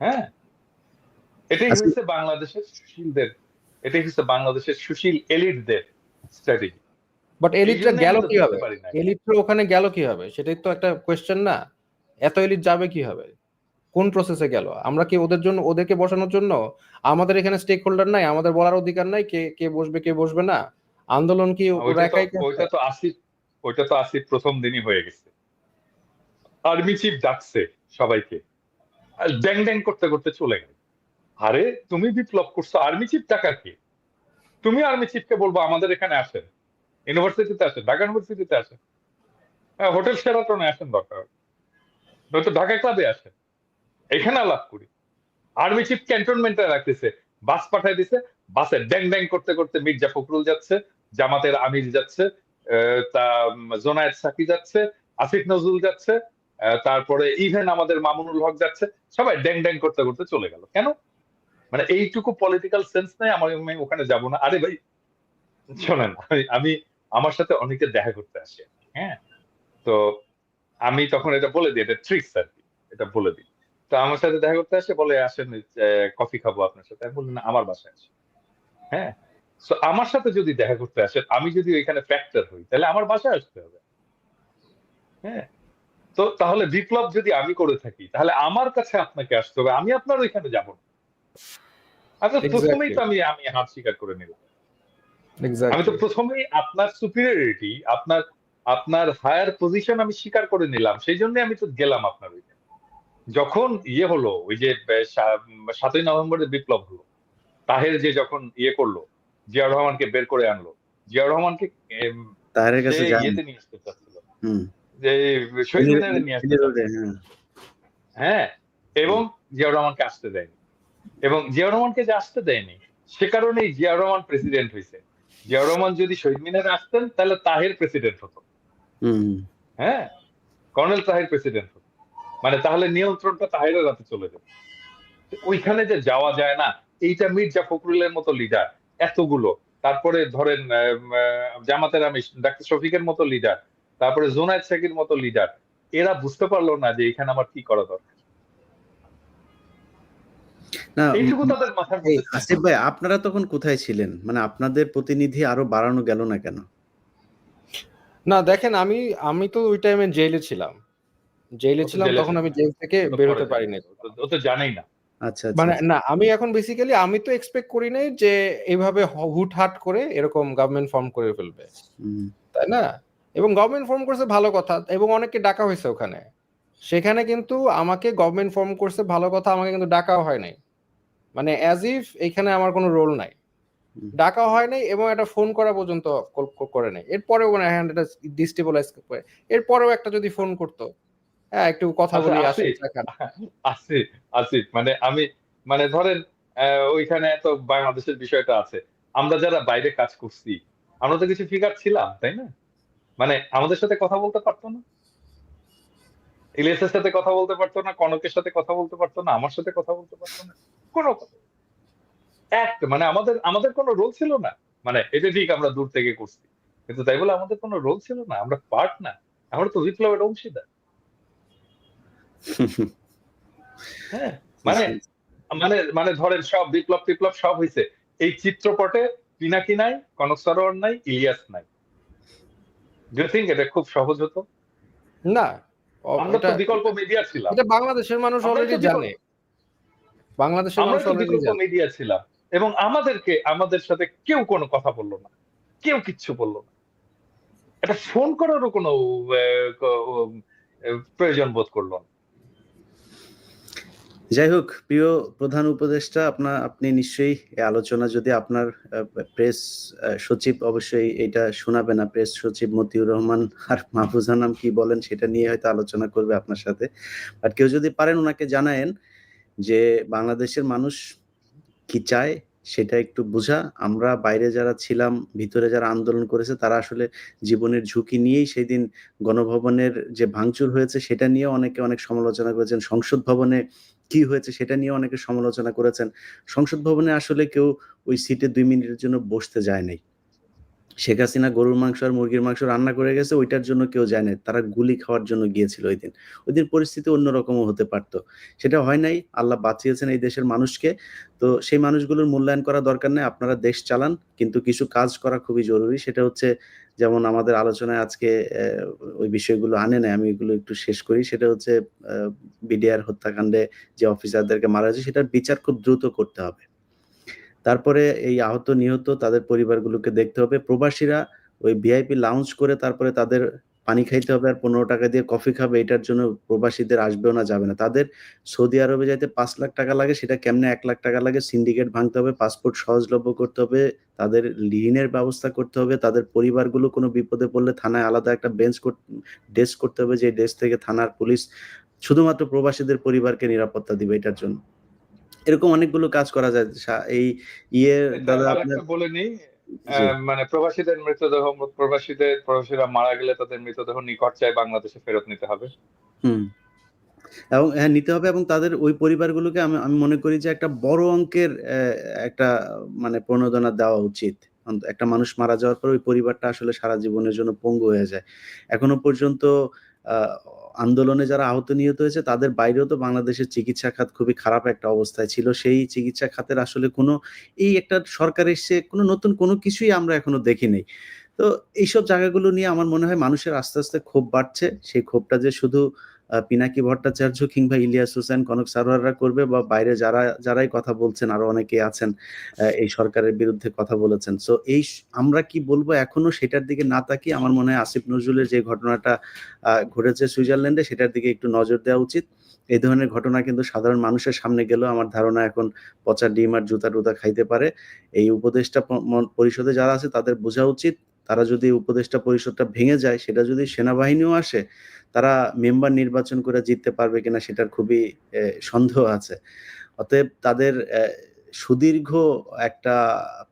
হ্যাঁ, এটাই আচ্ছা, হচ্ছে বাংলাদেশের সুশীলদের, এটাই হচ্ছে বাংলাদেশের সুশীল এলিটদের স্ট্র্যাটেজি। বাট এই এলিটরা জন্য গেল আমি তো বুঝতে কিভাবে? পারি না। এলিটরা ওখানে গেল কিভাবে? সেটাই তো একটা কোয়েশ্চেন না? এত এলিট যাবে কিভাবে? কোন প্রসেসে গেল? আমরা কি ওদের জন্য, ওদেরকে বসানোর জন্য আমাদের এখানে স্টেক হোল্ডার নাই? আমাদের বলার অধিকার নাই কে কে বসবে কে বসবে না? আন্দোলন কি ওরা ওইটা তো একাই করছে? ওইটা তো আসিফ ওইটা তো আসিফ প্রথম দিনই হয়ে গেছে। আর্মি চিফ ডাকছে সবাইকে, আর ড্যাং ড্যাং করতে করতে চলে গেল। আরে তুমি বিপ্লব করছো, আর্মি চিফ ডাকার কি? তুমি আর্মি চিফকে বলবো আমাদের এখানে আসেন, ইউনিভার্সিটিতে আসেন, ঢাকা ইউনিভার্সিটিতে আসেন, হ্যাঁ, হোটেল শেরাটনে আসেন, দরকার নয়তো ঢাকা ক্লাবে আসেন, এখানে আলাপ করি। আর্মি চিফ ক্যান্টনমেন্টে রাখতেছে, বাস পাঠাই দিছে, বাসে ড্যাং ড্যাং করতে করতে মির্জা ফখরুল যাচ্ছে, জামাতের আমির যাচ্ছে, তা জোনায়েদ সাকি যাচ্ছে, আসিফ নজরুল যাচ্ছে, তারপরে ইভেন আমাদের মামুনুল হক যাচ্ছে, সবাই ড্যাং ড্যাং করতে করতে চলে গেল। কেন? মানে এইটুকু পলিটিক্যাল সেন্স নেই আমার, আমি ওখানে যাব না। আরে ভাই শোনেন, আমি আমার সাথে অনেকে দেখা করতে আসে, হ্যাঁ, তো আমি তখন এটা বলে দিই, এটা ট্রিক্স আর কি, এটা বলে দিই। তো আমার সাথে দেখা করতে আসে, বলে আসেন কফি খাবো আপনার সাথে, আমি বললাম না, আমার বাসায় আসেন। হ্যাঁ, তো আমার সাথে যদি দেখা করতে আসেন, আমি যদি ওইখানে ফ্যাক্টর হই, তাহলে আমার বাসায় আসতে হবে। হ্যাঁ, তো তাহলে বিপ্লব যদি আমি করে থাকি, তাহলে আমার কাছে আপনাকে আসতে হবে, আমি আপনার ওইখানে যাব না। আচ্ছা, প্রথমেই এক্স্যাক্টলি, তো আমি হাত স্বীকার করে নিলাম। আমি তো এক্স্যাক্টলি। প্রথমেই আপনার সুপিরিয়রিটি, আপনার আপনার হায়ার পজিশন আমি স্বীকার করে নিলাম, সেই জন্য আমি তো গেলাম আপনার ওইখানে। যখন ইয়ে হলো, ওই যে 7ই নভেম্বরের বিপ্লব হলো, তাহের যে যখন ইয়ে করলো, জিয়াউর রহমানকে বের করে আনলো, জিয়াউর রহমানকে এম, তাহেরের সে কাছে যান। ইয়েতে নিয়ে আসতে চাচ্ছিল, হুম। যে শহীদ মিনারে নিয়ে আসতে রোডে, চাচ্ছিল। হ্যাঁ। হ্যাঁ, এবং হুম। জিয়াউর রহমানকে আসতে দেয়নি। এবং জিয়াউর রহমানকে যে আসতে দেয়নি, সে কারণেই জিয়াউর রহমান প্রেসিডেন্ট হয়েছে। জিয়াউর রহমান যদি শহীদ মিনারে আসতেন, তাহলে তাহের প্রেসিডেন্ট হতো। হুম। হ্যাঁ, কর্নেল তাহের প্রেসিডেন্ট হতো, মানে তাহলে নিয়ন্ত্রণটা তাহেরের হাতে চলে যেত। ওইখানে যে যাওয়া যায় না, এইটা মির্জা ফখরুলের মতো লিডার এতগুলো, তারপরে ধরেন জামাতের আমির ডাক্তার শফিকের মতো লিডার, তারপরে জোনায়েদ সাকির মতো লিডার, এরা বুঝতে পারলো না যে এখানে আমার কি করা দরকার। না, এইটুকু তাদের মাথার এই মধ্যে ছিল আসিফ না। ভাই, আপনারা তখন কোথায় ছিলেন? মানে আপনাদের প্রতিনিধি আরো বাড়ানো গেল না কেন? না দেখেন, আমি আমি তো ওই টাইমে জেলে ছিলাম। জেলে ও তো ছিলাম, জেলে তখন ছিল, আমি জেল থেকে ও তো বের পরে হতে জানে, পারিনি। ও তো জানেই না। আচ্ছা, আচ্ছা, মানে আচ্ছা। না, আমি এখন বেসিক্যালি আমি তো এক্সপেক্ট করি নাই যে এইভাবে হুটহাট করে এরকম গভর্নমেন্ট ফর্ম করে ফেলবে, হুম। তাই না? এবং গভর্নমেন্ট ফর্ম করছে ভালো কথা, এবং অনেককে ডাকা হয়েছে ওখানে। সেখানে কিন্তু আমাকে গভর্নমেন্ট ফর্ম করছে ভালো কথা, আমাকে কিন্তু ডাকাও হয় নাই। মানে অ্যাজ ইফ এখানে আমার কোনো রোল নাই, হুম। ডাকা হয় নাই, এবং একটা ফোন করা পর্যন্ত করে নাই। এরপরেও মানে হ্যাঁ, এটা ডিস্টেবলাইজ করে, এরপরেও একটা যদি ফোন করতো, হ্যাঁ একটু কথা আচ্ছা, বলি আসেন আসিফ, চা খান। আসিফ, আসিফ, মানে আমি, মানে ধরেন ওইখানে তো বাংলাদেশের বিষয়টা আছে, আমরা যারা বাইরে কাজ করছি, আমরা তো কিছু ফিগার ছিলাম, তাই না? মানে আমাদের সাথে কথা বলতে পারতো না, ইলিয়াসের সাথে কথা বলতে পারতো না, কনকের সাথে কথা বলতে পারতো না, আমার সাথে কথা বলতে পারতো না, কোনো মানে আমাদের আমাদের কোনো রোল ছিল না। মানে এটা ঠিক, আমরা দূর থেকে করছি, কিন্তু তাই বলে আমাদের কোনো রোল ছিল না, আমরা পার্ট না, আমরা তো বিপ্লবের অংশীদার। হ্যাঁ, মানে মানে মানে ধরেন সব বিপ্লব টিপ্লব সব হয়েছে, এই চিত্রপটে পিনাকি নাই, কনক সরোয়ার নাই, ইলিয়াস নাই। ডু ইউ থিঙ্ক এটা খুব সহজ হতো? না, আমরা এটা তো বিকল্প মিডিয়া ছিলাম, এটা বাংলাদেশের মানুষ আমরাই অলরেডি তো বিকল্প জানে। বাংলাদেশের মানুষ আমরাই তো অলরেডি বিকল্প জানে। মিডিয়া ছিলাম। এবং আমাদের সাথে কেউ কোনো কথা বললো না, কেউ কিচ্ছু বললো না, এটা ফোন করারও কোনো প্রয়োজন বোধ করলো না। যাই হোক, প্রিয় প্রধান উপদেষ্টা, আপনি নিশ্চয়ই এই আলোচনা যদি আপনার প্রেস সচিব অবশ্যই এটা শোনাবে না, প্রেস সচিব মতিউর রহমান আর মাহফুজা নাম কি বলেন সেটা নিয়ে হয়তো আলোচনা করবে আপনার সাথে। বাট কেউ যদি পারেন ওনাকে জানায়েন যে বাংলাদেশের মানুষ কি চায় সেটা একটু বোঝা। আমরা বাইরে যারা ছিলাম, ভিতরে যারা আন্দোলন করেছে তারা আসলে জীবনের ঝুঁকি নিয়েই সেদিন গণভবনের যে ভাঙচুর হয়েছে সেটা নিয়ে অনেকে অনেক সমালোচনা করেছেন। সংসদ ভবনে কি হয়েছে সেটা নিয়ে অনেকে সমালোচনা করেছেন। সংসদ ভবনে আসলে কেউ ওই সিটে ২ মিনিটের জন্য বসতে যায় নাই। শেখ হাসিনা গরুর মাংস আর মুরগির মাংস রান্না করে গেছে, ওইটার জন্য কেউ যায় নাই। তারা গুলি খাওয়ার জন্য গিয়েছিল ঐদিন। ওইদিন পরিস্থিতি অন্যরকমও হতে পারত। সেটা হয় নাই। আল্লাহ বাঁচিয়েছেন এই দেশের মানুষকে। তো সেই মানুষগুলোর মূল্যায়ন করা দরকার নাই। আপনারা দেশ চালান। কিন্তু কিছু কাজ করা খুবই জরুরি। সেটা হচ্ছে যেমন আমাদের আলোচনায় আজকে ওই বিষয়গুলো আনে নাই। আমি এগুলো একটু শেষ করি। সেটা হচ্ছে বিডিআর হত্যাকাণ্ডে যে অফিসারদেরকে মারা হয়েছে সেটার বিচার খুব দ্রুত করতে হবে। তারপরে এই আহত নিহত তাদের পরিবারগুলোকে দেখতে হবে। প্রবাসীরা ওই ভিআইপি লাউঞ্জ করে তারপরে তাদের পানি খাইতে হবে আর ৳১৫ দিয়ে কফি খাবে, এটার জন্য প্রবাসীদের আসবেও না, যাবে না। তাদের সৌদি আরবে যাইতে ৳৫,০০,০০০ লাগে, সেটা কেমনে ৳১,০০,০০০ লাগে? সিন্ডিকেট ভাঙতে হবে, পাসপোর্ট সহজলভ্য করতে হবে, তাদের ঋণের ব্যবস্থা করতে হবে, তাদের পরিবারগুলো কোনো বিপদে পড়লে থানায় আলাদা একটা ডেস্ক করতে হবে, যে ডেস্ক থেকে থানার পুলিশ শুধুমাত্র প্রবাসীদের পরিবারকে নিরাপত্তা দিবে এটার জন্য। এরকম অনেকগুলো কাজ করা যায়। এই দাদা আপনার আরেকটা বলে নিই, জি। মানে প্রবাসীরা মারা গেলে তাদের মৃতদেহ নিকট চায় বাংলাদেশে ফেরত নিতে হবে। হুম। এবং হ্যাঁ, নিতে হবে এবং তাদের ওই পরিবারগুলোকে আমি আমি মনে করি যে একটা বড় অঙ্কের একটা মানে প্রণোদনা দেওয়া উচিত। একটা মানুষ মারা যাওয়ার পর ওই পরিবারটা আসলে সারা জীবনের জন্য পঙ্গু হয়ে যায়। এখনো পর্যন্ত আ আন্দোলনে যারা আহত নিহত হয়েছে তাদের বাইরেও তো বাংলাদেশের চিকিৎসা খাত খুবই খারাপ একটা অবস্থায় ছিল। সেই চিকিৎসা খাতের আসলে কোনো এই একটা সরকার এসছে, কোনো নতুন কোনো কিছুই আমরা এখনো দেখি নাই। তো এইসব জায়গাগুলো নিয়ে আমার মনে হয় মানুষের আস্তে, আস্তে ক্ষোভ বাড়ছে। সেই ক্ষোভটা যে শুধু পিনাকি ভট্টাচার্য কিংবা ইলিয়াস হোসেন, কনক সারোয়াররা করবে বা বাইরে যারাই কথা বলছেন আরো অনেকেই আছেন এই সরকারের বিরুদ্ধে কথা বলেছেন। সো আমরা কি বলবো এখনো সেটার দিকে না তাকিয়ে আমার মনে হয় আসিফ নজরুলের যে ঘটনাটা ঘটেছে সুইজারল্যান্ডে সেটার দিকে একটু নজর দেওয়া উচিত। এই ধরনের ঘটনা কিন্তু সাধারণ মানুষের সামনে গেলেও আমার ধারণা এখন পচা ডিম আর জুতা-টুতা খাইতে পারে। এই উপদেষ্টা পরিষদে যারা আছে তাদের বোঝা উচিত, তারা যদি উপদেষ্টা পরিষদটা ভেঙে যায়, সেটা যদি সেনাবাহিনীও আসে, তারা মেম্বার নির্বাচন করে জিততে পারবে কিনা সেটার খুবই সন্দেহ আছে। অতএব তাদের সুদীর্ঘ একটা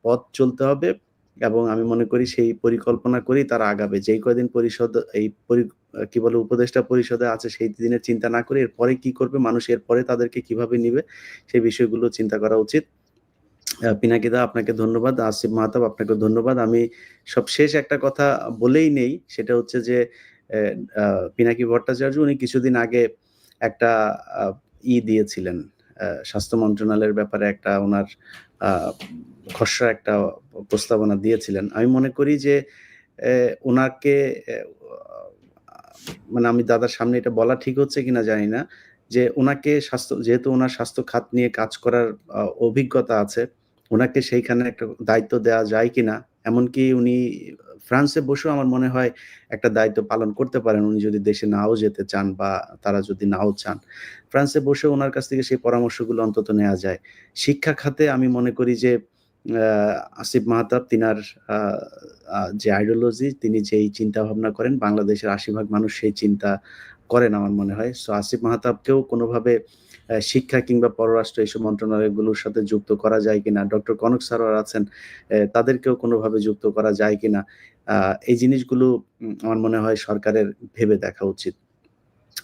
পথ চলতে হবে এবং আমি মনে করি সেই পরিকল্পনা করেই তারা আগাবে। যেই কয়দিন পরিষদ এই পরি আ কি বলে উপদেষ্টা পরিষদে আছে সেই দিনের চিন্তা না করে এরপরে কি করবে, মানুষ এরপরে তাদেরকে কিভাবে নিবে সেই বিষয়গুলো চিন্তা করা উচিত। পিনাকিদা আপনাকে ধন্যবাদ। আসিফ মাহতাব আপনাকেও ধন্যবাদ। আমি সবশেষ একটা কথা বলেই নেই, সেটা হচ্ছে যে এ আ পিনাকি ভট্টাচার্য উনি কিছুদিন আগে একটা আ দিয়েছিলেন। স্বাস্থ্য মন্ত্রণালয়ের ব্যাপারে একটা উনার আ খসড়া একটা প্রস্তাবনা দিয়েছিলেন। আমি মনে করি যে উনাকে মানে আমি দাদার সামনে এটা বলা ঠিক হচ্ছে কিনা জানি না। যে উনাকে যেহেতু উনার স্বাস্থ্য খাত নিয়ে কাজ করার অভিজ্ঞতা আছে, উনাকে সেইখানে একটা দায়িত্ব দেয়া যায় কিনা? এমনকি উনি ফ্রান্সে বসেও আমার মনে হয় একটা দায়িত্ব পালন করতে পারেন, উনি যদি দেশে নাও যেতে চান বা তারা যদি নাও চান। ফ্রান্সে বসেও উনার কাছ থেকে সেই পরামর্শগুলো অন্তত নেয়া যায়। শিক্ষা খাতে আমি মনে করি যে আ আসিফ মাহতাব তিনার আ আ যে আইডিওলজি, তিনি যেই চিন্তাভাবনা করেন বাংলাদেশের ৮০ ভাগ মানুষ সেই চিন্তা করেন আমার মনে হয়। সো আসিফ মাহতাবকেও কোনোভাবে শিক্ষা কিংবা পররাষ্ট্র এইসব মন্ত্রণালয়গুলোর সাথে যুক্ত করা যায় কিনা? ডক্টর কনক সারোয়ার আছেন, তাদেরকেও কোনোভাবে যুক্ত করা যায় কিনা? আ এই জিনিসগুলো আমার মনে হয় সরকারের ভেবে দেখা উচিত।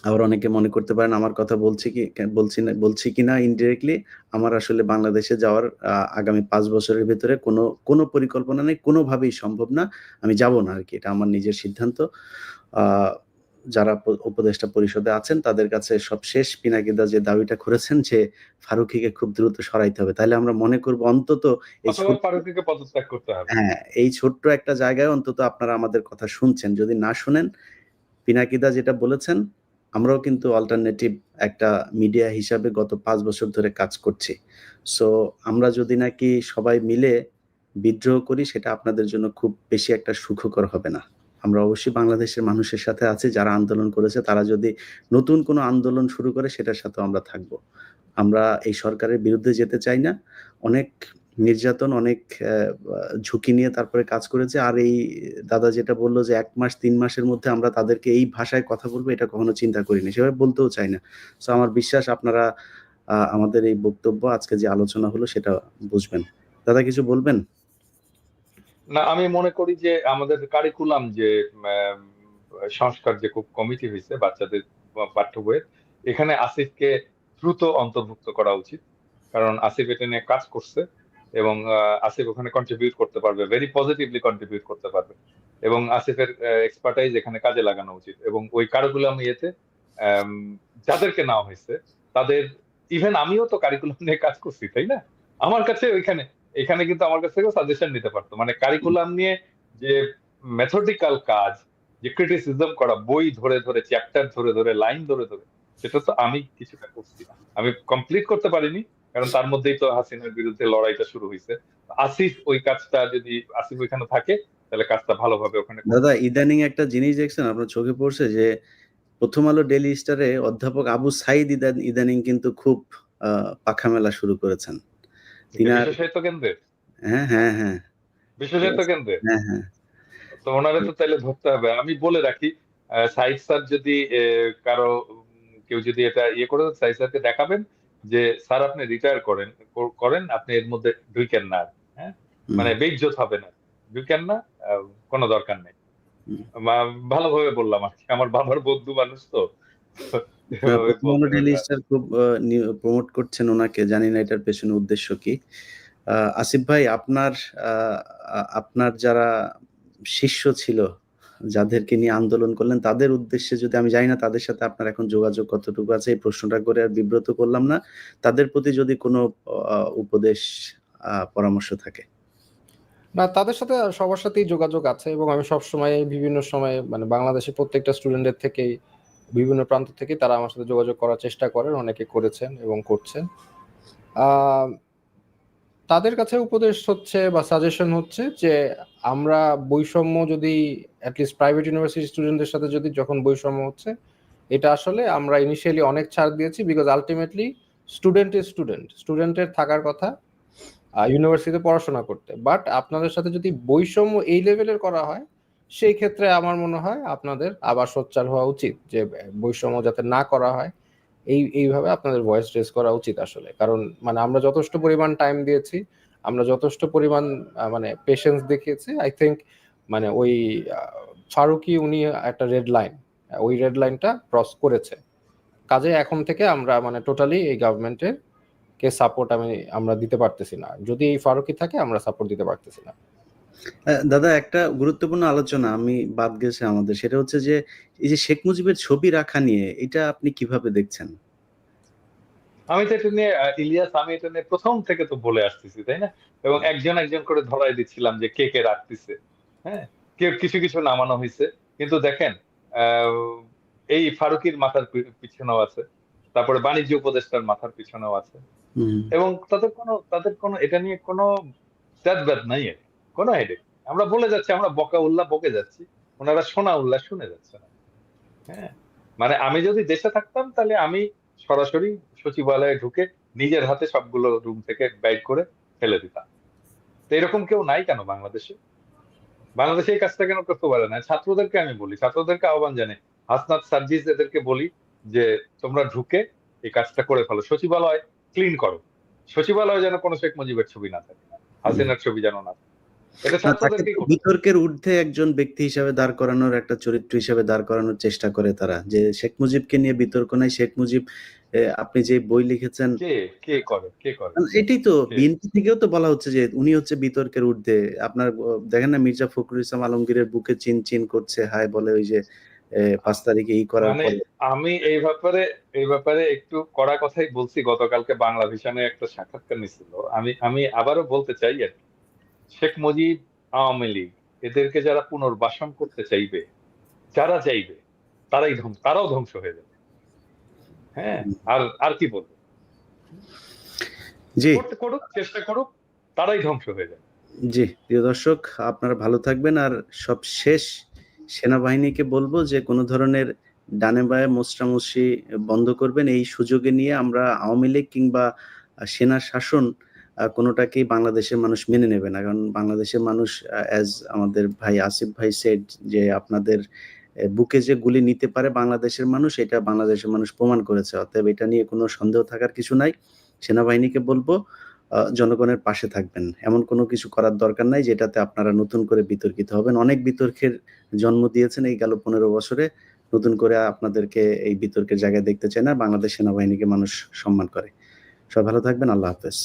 আবার অনেকে মনে করতে পারেন আমার কথা বলছি কিনা ইনডিরেক্টলি। আমার আসলে বাংলাদেশে যাওয়ার আগামী ৫ বছরের ভেতরে কোনো পরিকল্পনা নেই। কোনোভাবেই সম্ভব না। আমি যাব না আরকি। এটা আমার নিজের সিদ্ধান্ত। আ যারা উপদেষ্টা পরিষদে আছেন তাদের কাছে সবশেষ পিনাকিদা যে দাবিটা করেছেন যে ফারুকীকে খুব দ্রুত সরাইতে হবে। তাইলে আমরা মনে করব অন্তত এই অথবা ছোট্ট ফারুকীকে পদত্যাগ করতে হবে। হ্যাঁ, এই ছোট্ট একটা জায়গায় অন্তত আপনারা আমাদের কথা শুনছেন। যদি না শুনেন, পিনাকিদা যেটা বলেছেন আমরাও কিন্তু অল্টারনেটিভ একটা মিডিয়া হিসাবে গত ৫ বছর ধরে কাজ করছি। সো আমরা যদি নাকি সবাই মিলে বিদ্রোহ করি সেটা আপনাদের জন্য খুব বেশি একটা সুখকর হবে না। আমরা অবশ্যই বাংলাদেশের মানুষের সাথে আছি যারা আন্দোলন করেছে তারা যদি নতুন কোনো আন্দোলন শুরু করে সেটার সাথেও আমরা থাকব। আমরা এই সরকারের বিরুদ্ধে যেতে চাই না। অনেক নির্যাতন, অনেক ঝুঁকি নিয়ে তারপরে কাজ করেছে। আর এই দাদা যেটা বলল যে ১ মাস ৩ মাসের মধ্যে আমরা তাদেরকে এই ভাষায় কথা বলবো এটা কখনো চিন্তা করিনি। সেভাবে বলতেও চাই না। সো আমার বিশ্বাস আপনারা আমাদের এই বক্তব্য আজকে যে আলোচনা হলো সেটা বুঝবেন। দাদা কিছু বলবেন? না, আমি মনে করি যে আমাদের কারিকুলাম যে আম সংস্কার যে কমিটি হইছে বাচ্চাদের পাঠ্য বইয়ের, এখানে আসিফকে দ্রুত অন্তর্ভুক্ত করা উচিত। কারণ আসিফ এটা নিয়ে কাজ করছে এবং আসিফ ওখানে কন্ট্রিবিউট করতে পারবে, ভেরি পজিটিভলি কন্ট্রিবিউট করতে পারবে। এবং আসিফের এক্সপার্টাইজ এখানে কাজে লাগানো উচিত। এবং ওই কারিকুলাম ইয়েতে আম যাদেরকে নেওয়া হয়েছে তাদের, ইভেন আমিও তো কারিকুলাম নিয়ে কাজ করছি, তাই না? আমার কাছে এখানে কিন্তু আমার কাছ থেকেও সাজেশন নিতে পারতো। মানে কারিকুলাম নিয়ে যে মেথডিক্যাল কাজ, যে ক্রিটিসিজম করা, বই ধরে ধরে, চ্যাপ্টার ধরে ধরে, লাইন ধরে ধরে, সেটা তো আমি কিছুটা করছি না। আমি কমপ্লিট করতে পারিনি, কারণ তার মধ্যেই তো হাসিনার বিরুদ্ধে লড়াইটা শুরু হয়েছে। আসিফ ওই কাজটা, যদি আসিফ ওইখানে থাকে তাহলে কাজটা ভালোভাবে ওখানে করবে। দাদা ইদানিং একটা জিনিস দেখছেন আপনার চোখে পড়ছে যে প্রথম আলো ডেইলি স্টারে অধ্যাপক আবু সাঈদ ইদানিং কিন্তু খুব পাখা মেলা শুরু করেছেন। বিশ্ব তিনার সাহিত্য কেন্দ্রের হ্যাঁ, হ্যাঁ, হ্যাঁ। বিশ্ব সাহিত্য কেন্দ্রের হ্যাঁ, হ্যাঁ। তো ওনারে তো তাইলে ধরতে হবে। আমি বলে রাখি, সাইদ স্যার যদি কারো কেউ যদি এটা ইয়ে করে, সাইদ স্যারকে দেখাবেন যে স্যার আপনি রিটায়ার করেন, আপনি এর মধ্যে ঢুকেন না আর। হ্যাঁ, হুম, মানে বেইজ্জত হবে না, ঢুকেন না, কোনো দরকার নেই। হুম। ভালোভাবে বললাম আর কি, আমার বাবার বন্ধু মানুষ তো এভাবে প্রথম আলো বলতে পারি ডেইলি আর। স্টার খুব প্রমোট করছেন উনাকে। জানি না এটার পেছনে উদ্দেশ্য কি? আসিফ ভাই আ আপনার যারা শিষ্য ছিল, যাদেরকে নিয়ে আন্দোলন করলেন তাদের উদ্দেশ্যে যদি আমি জানি না তাদের সাথে আপনার এখন যোগাযোগ কতটুকু আছে এই প্রশ্নটা করে আর বিব্রত করলাম না। তাদের প্রতি যদি কোনো উপদেশ পরামর্শ থাকে। না, তাদের সাথে সবার সাথেই যোগাযোগ আছে এবং আমি সবসময় বিভিন্ন সময়ে মানে বাংলাদেশের প্রত্যেকটা স্টুডেন্টের থেকেই বিভিন্ন প্রান্ত থেকে তারা আমার সাথে যোগাযোগ করার চেষ্টা করেন, অনেকে করেছেন এবং করছেন। আহ, তাদের কাছে উপদেশ হচ্ছে বা সাজেশন হচ্ছে যে আমরা বৈষম্য যদি অ্যাটলিস্ট প্রাইভেট ইউনিভার্সিটি স্টুডেন্টদের সাথে যদি যখন বৈষম্য হচ্ছে, এটা আসলে আমরা ইনিশিয়ালি অনেক ছাড় দিয়েছি বিকজ আলটিমেটলি স্টুডেন্টের থাকার কথা ইউনিভার্সিটিতে পড়াশোনা করতে, বাট আপনাদের সাথে যদি বৈষম্য এই লেভেলের করা হয় সেই ক্ষেত্রে আমার মনে হয় আপনাদের আবার সোচ্চার হওয়া উচিত যে বৈষম্য যাতে না করা হয়। এইভাবে আপনাদের ভয়েস রেজ করা উচিত আসলে, কারণ মানে আমরা যথেষ্ট পরিমাণ টাইম দিয়েছি, আমরা যথেষ্ট পরিমাণ মানে পেশেন্স দেখিয়েছি। আই থিঙ্ক মানে ওই ফারুকি উনি একটা রেড লাইন, ওই রেড লাইনটা ক্রস করেছে। কাজে এখন থেকে আমরা মানে টোটালি এই গভর্নমেন্টের কে সাপোর্ট আমরা দিতে পারতেছি না। যদি এই ফারুকি থাকে আমরা সাপোর্ট দিতে পারতেছি না। দাদা একটা গুরুত্বপূর্ণ আলোচনা আমি বাদ গেছে আমাদের। সেটা হচ্ছে যে এই যে শেখ মুজিবের ছবি রাখা নিয়ে এটা আপনি কিভাবে দেখছেন? আমি তো এটা নিয়ে ইলিয়াস, আমি এটা নিয়ে প্রথম থেকে তো বলে আসতেছি, তাই না? এবং একজন একজন করে ধরাই দিচ্ছিলাম যে কে কে রাখতেছে। হ্যাঁ, কেউ কিছু কিছু নামানো হয়েছে, কিন্তু দেখেন আহ, এই ফারুকির মাথার পিছনেও আছে, তারপরে বাণিজ্য উপদেষ্টার মাথার পিছনেও আছে। হুম। এবং তাদের কোনো এটা নিয়ে কোনো ব্যাদ নাই আর কি, কোনো হেডেক। আমরা বলে যাচ্ছি, আমরা বকা উল্লাহ বকে যাচ্ছি, ওনারা শোনা উল্লাহ শুনে যাচ্ছে না। হ্যাঁ, মানে আমি যদি দেশে থাকতাম তাহলে আমি সরাসরি সচিবালয়ে ঢুকে নিজের হাতে সবগুলো রুম থেকে বাইর করে ফেলে দিতাম। তো এরকম কেউ নাই কেন বাংলাদেশে? বাংলাদেশে এই কাজটা কেন করতে পারে না? ছাত্রদেরকে আমি বলি, ছাত্রদেরকে আহ্বান জানাই, হাসনাত সার্জিস এদেরকে বলি যে তোমরা ঢুকে এই কাজটা করে ফেলো, সচিবালয় ক্লিন করো, সচিবালয়ে যেন কোনো শেখ মুজিবের ছবি না থাকে, হুম। হাসিনার ছবি যেন না থাকে। এটা না তাকে ছাত্রদেরকেই তো করতে হবে। বিতর্কের ঊর্ধ্বে একজন ব্যক্তি হিসাবে দাঁড় করানোর একটা চরিত্র হিসাবে দাঁড় করানোর চেষ্টা করে তারা। যে শেখ মুজিবকে নিয়ে বিতর্ক নাই। শেখ মুজিব আপনি যে বই লিখেছেন কে কে করে কে করে এটাই তো কে? বিএনপি থেকেও তো বলা হচ্ছে যে উনি হচ্ছে বিতর্কের ঊর্ধ্বে। আপনার দেখেন না মির্জা ফখরুল ইসলাম আলমগীরের বুকে চিন করছে হায় বলে ওই যে ৫ তারিখে করার মানে পরে। আমি এই ব্যাপারে একটু কড়া কথাই বলছি। গতকালকে বাংলা ভিশনে একটা সাক্ষাৎকার নিছিল। আমি আমি আবারও বলতে চাই আর কি, শেখ মুজিব, আওয়ামী লীগ, এদেরকে যারা পুনর্বাসন করতে চাইবে, যারা চাইবে, তারাও ধ্বংস হয়ে যাবে। হ্যাঁ, আর আর কি বলবো? জি, করুক, চেষ্টা করুক, তারাই ধ্বংস হয়ে যাবে। জি, প্রিয় দর্শক আপনারা ভালো থাকবেন। আর সবশেষ সেনাবাহিনীকে বলবো যে কোনো ধরনের ডানে বাঁয়ে মোচড়ামুচড়ি বন্ধ করবেন। এই সুযোগে নিয়ে আমরা আওয়ামী লীগ কিংবা সেনা শাসন কোনোটাকেই বাংলাদেশের মানুষ মেনে নেবে না। কারণ বাংলাদেশের মানুষ অ্যাজ আমাদের ভাই আসিফ ভাই সেড যে আপনাদের বুকে যে গুলি নিতে পারে বাংলাদেশের মানুষ, এটা বাংলাদেশের মানুষ প্রমাণ করেছে। অতএব এটা নিয়ে কোনো সন্দেহ থাকার কিছু নাই। সেনাবাহিনীকে বলবো জনগণের পাশে থাকবেন। এমন কোনো কিছু করার দরকার নাই যেটাতে আপনারা নতুন করে বিতর্কিত হবেন। অনেক বিতর্কের জন্ম দিয়েছেন এই গেল ১৫ বছরে। নতুন করে আপনাদেরকে এই বিতর্কের জায়গায় দেখতে চাই না। বাংলাদেশ সেনাবাহিনীকে মানুষ সম্মান করে। সবাই ভালো থাকবেন। আল্লাহ হাফেজ।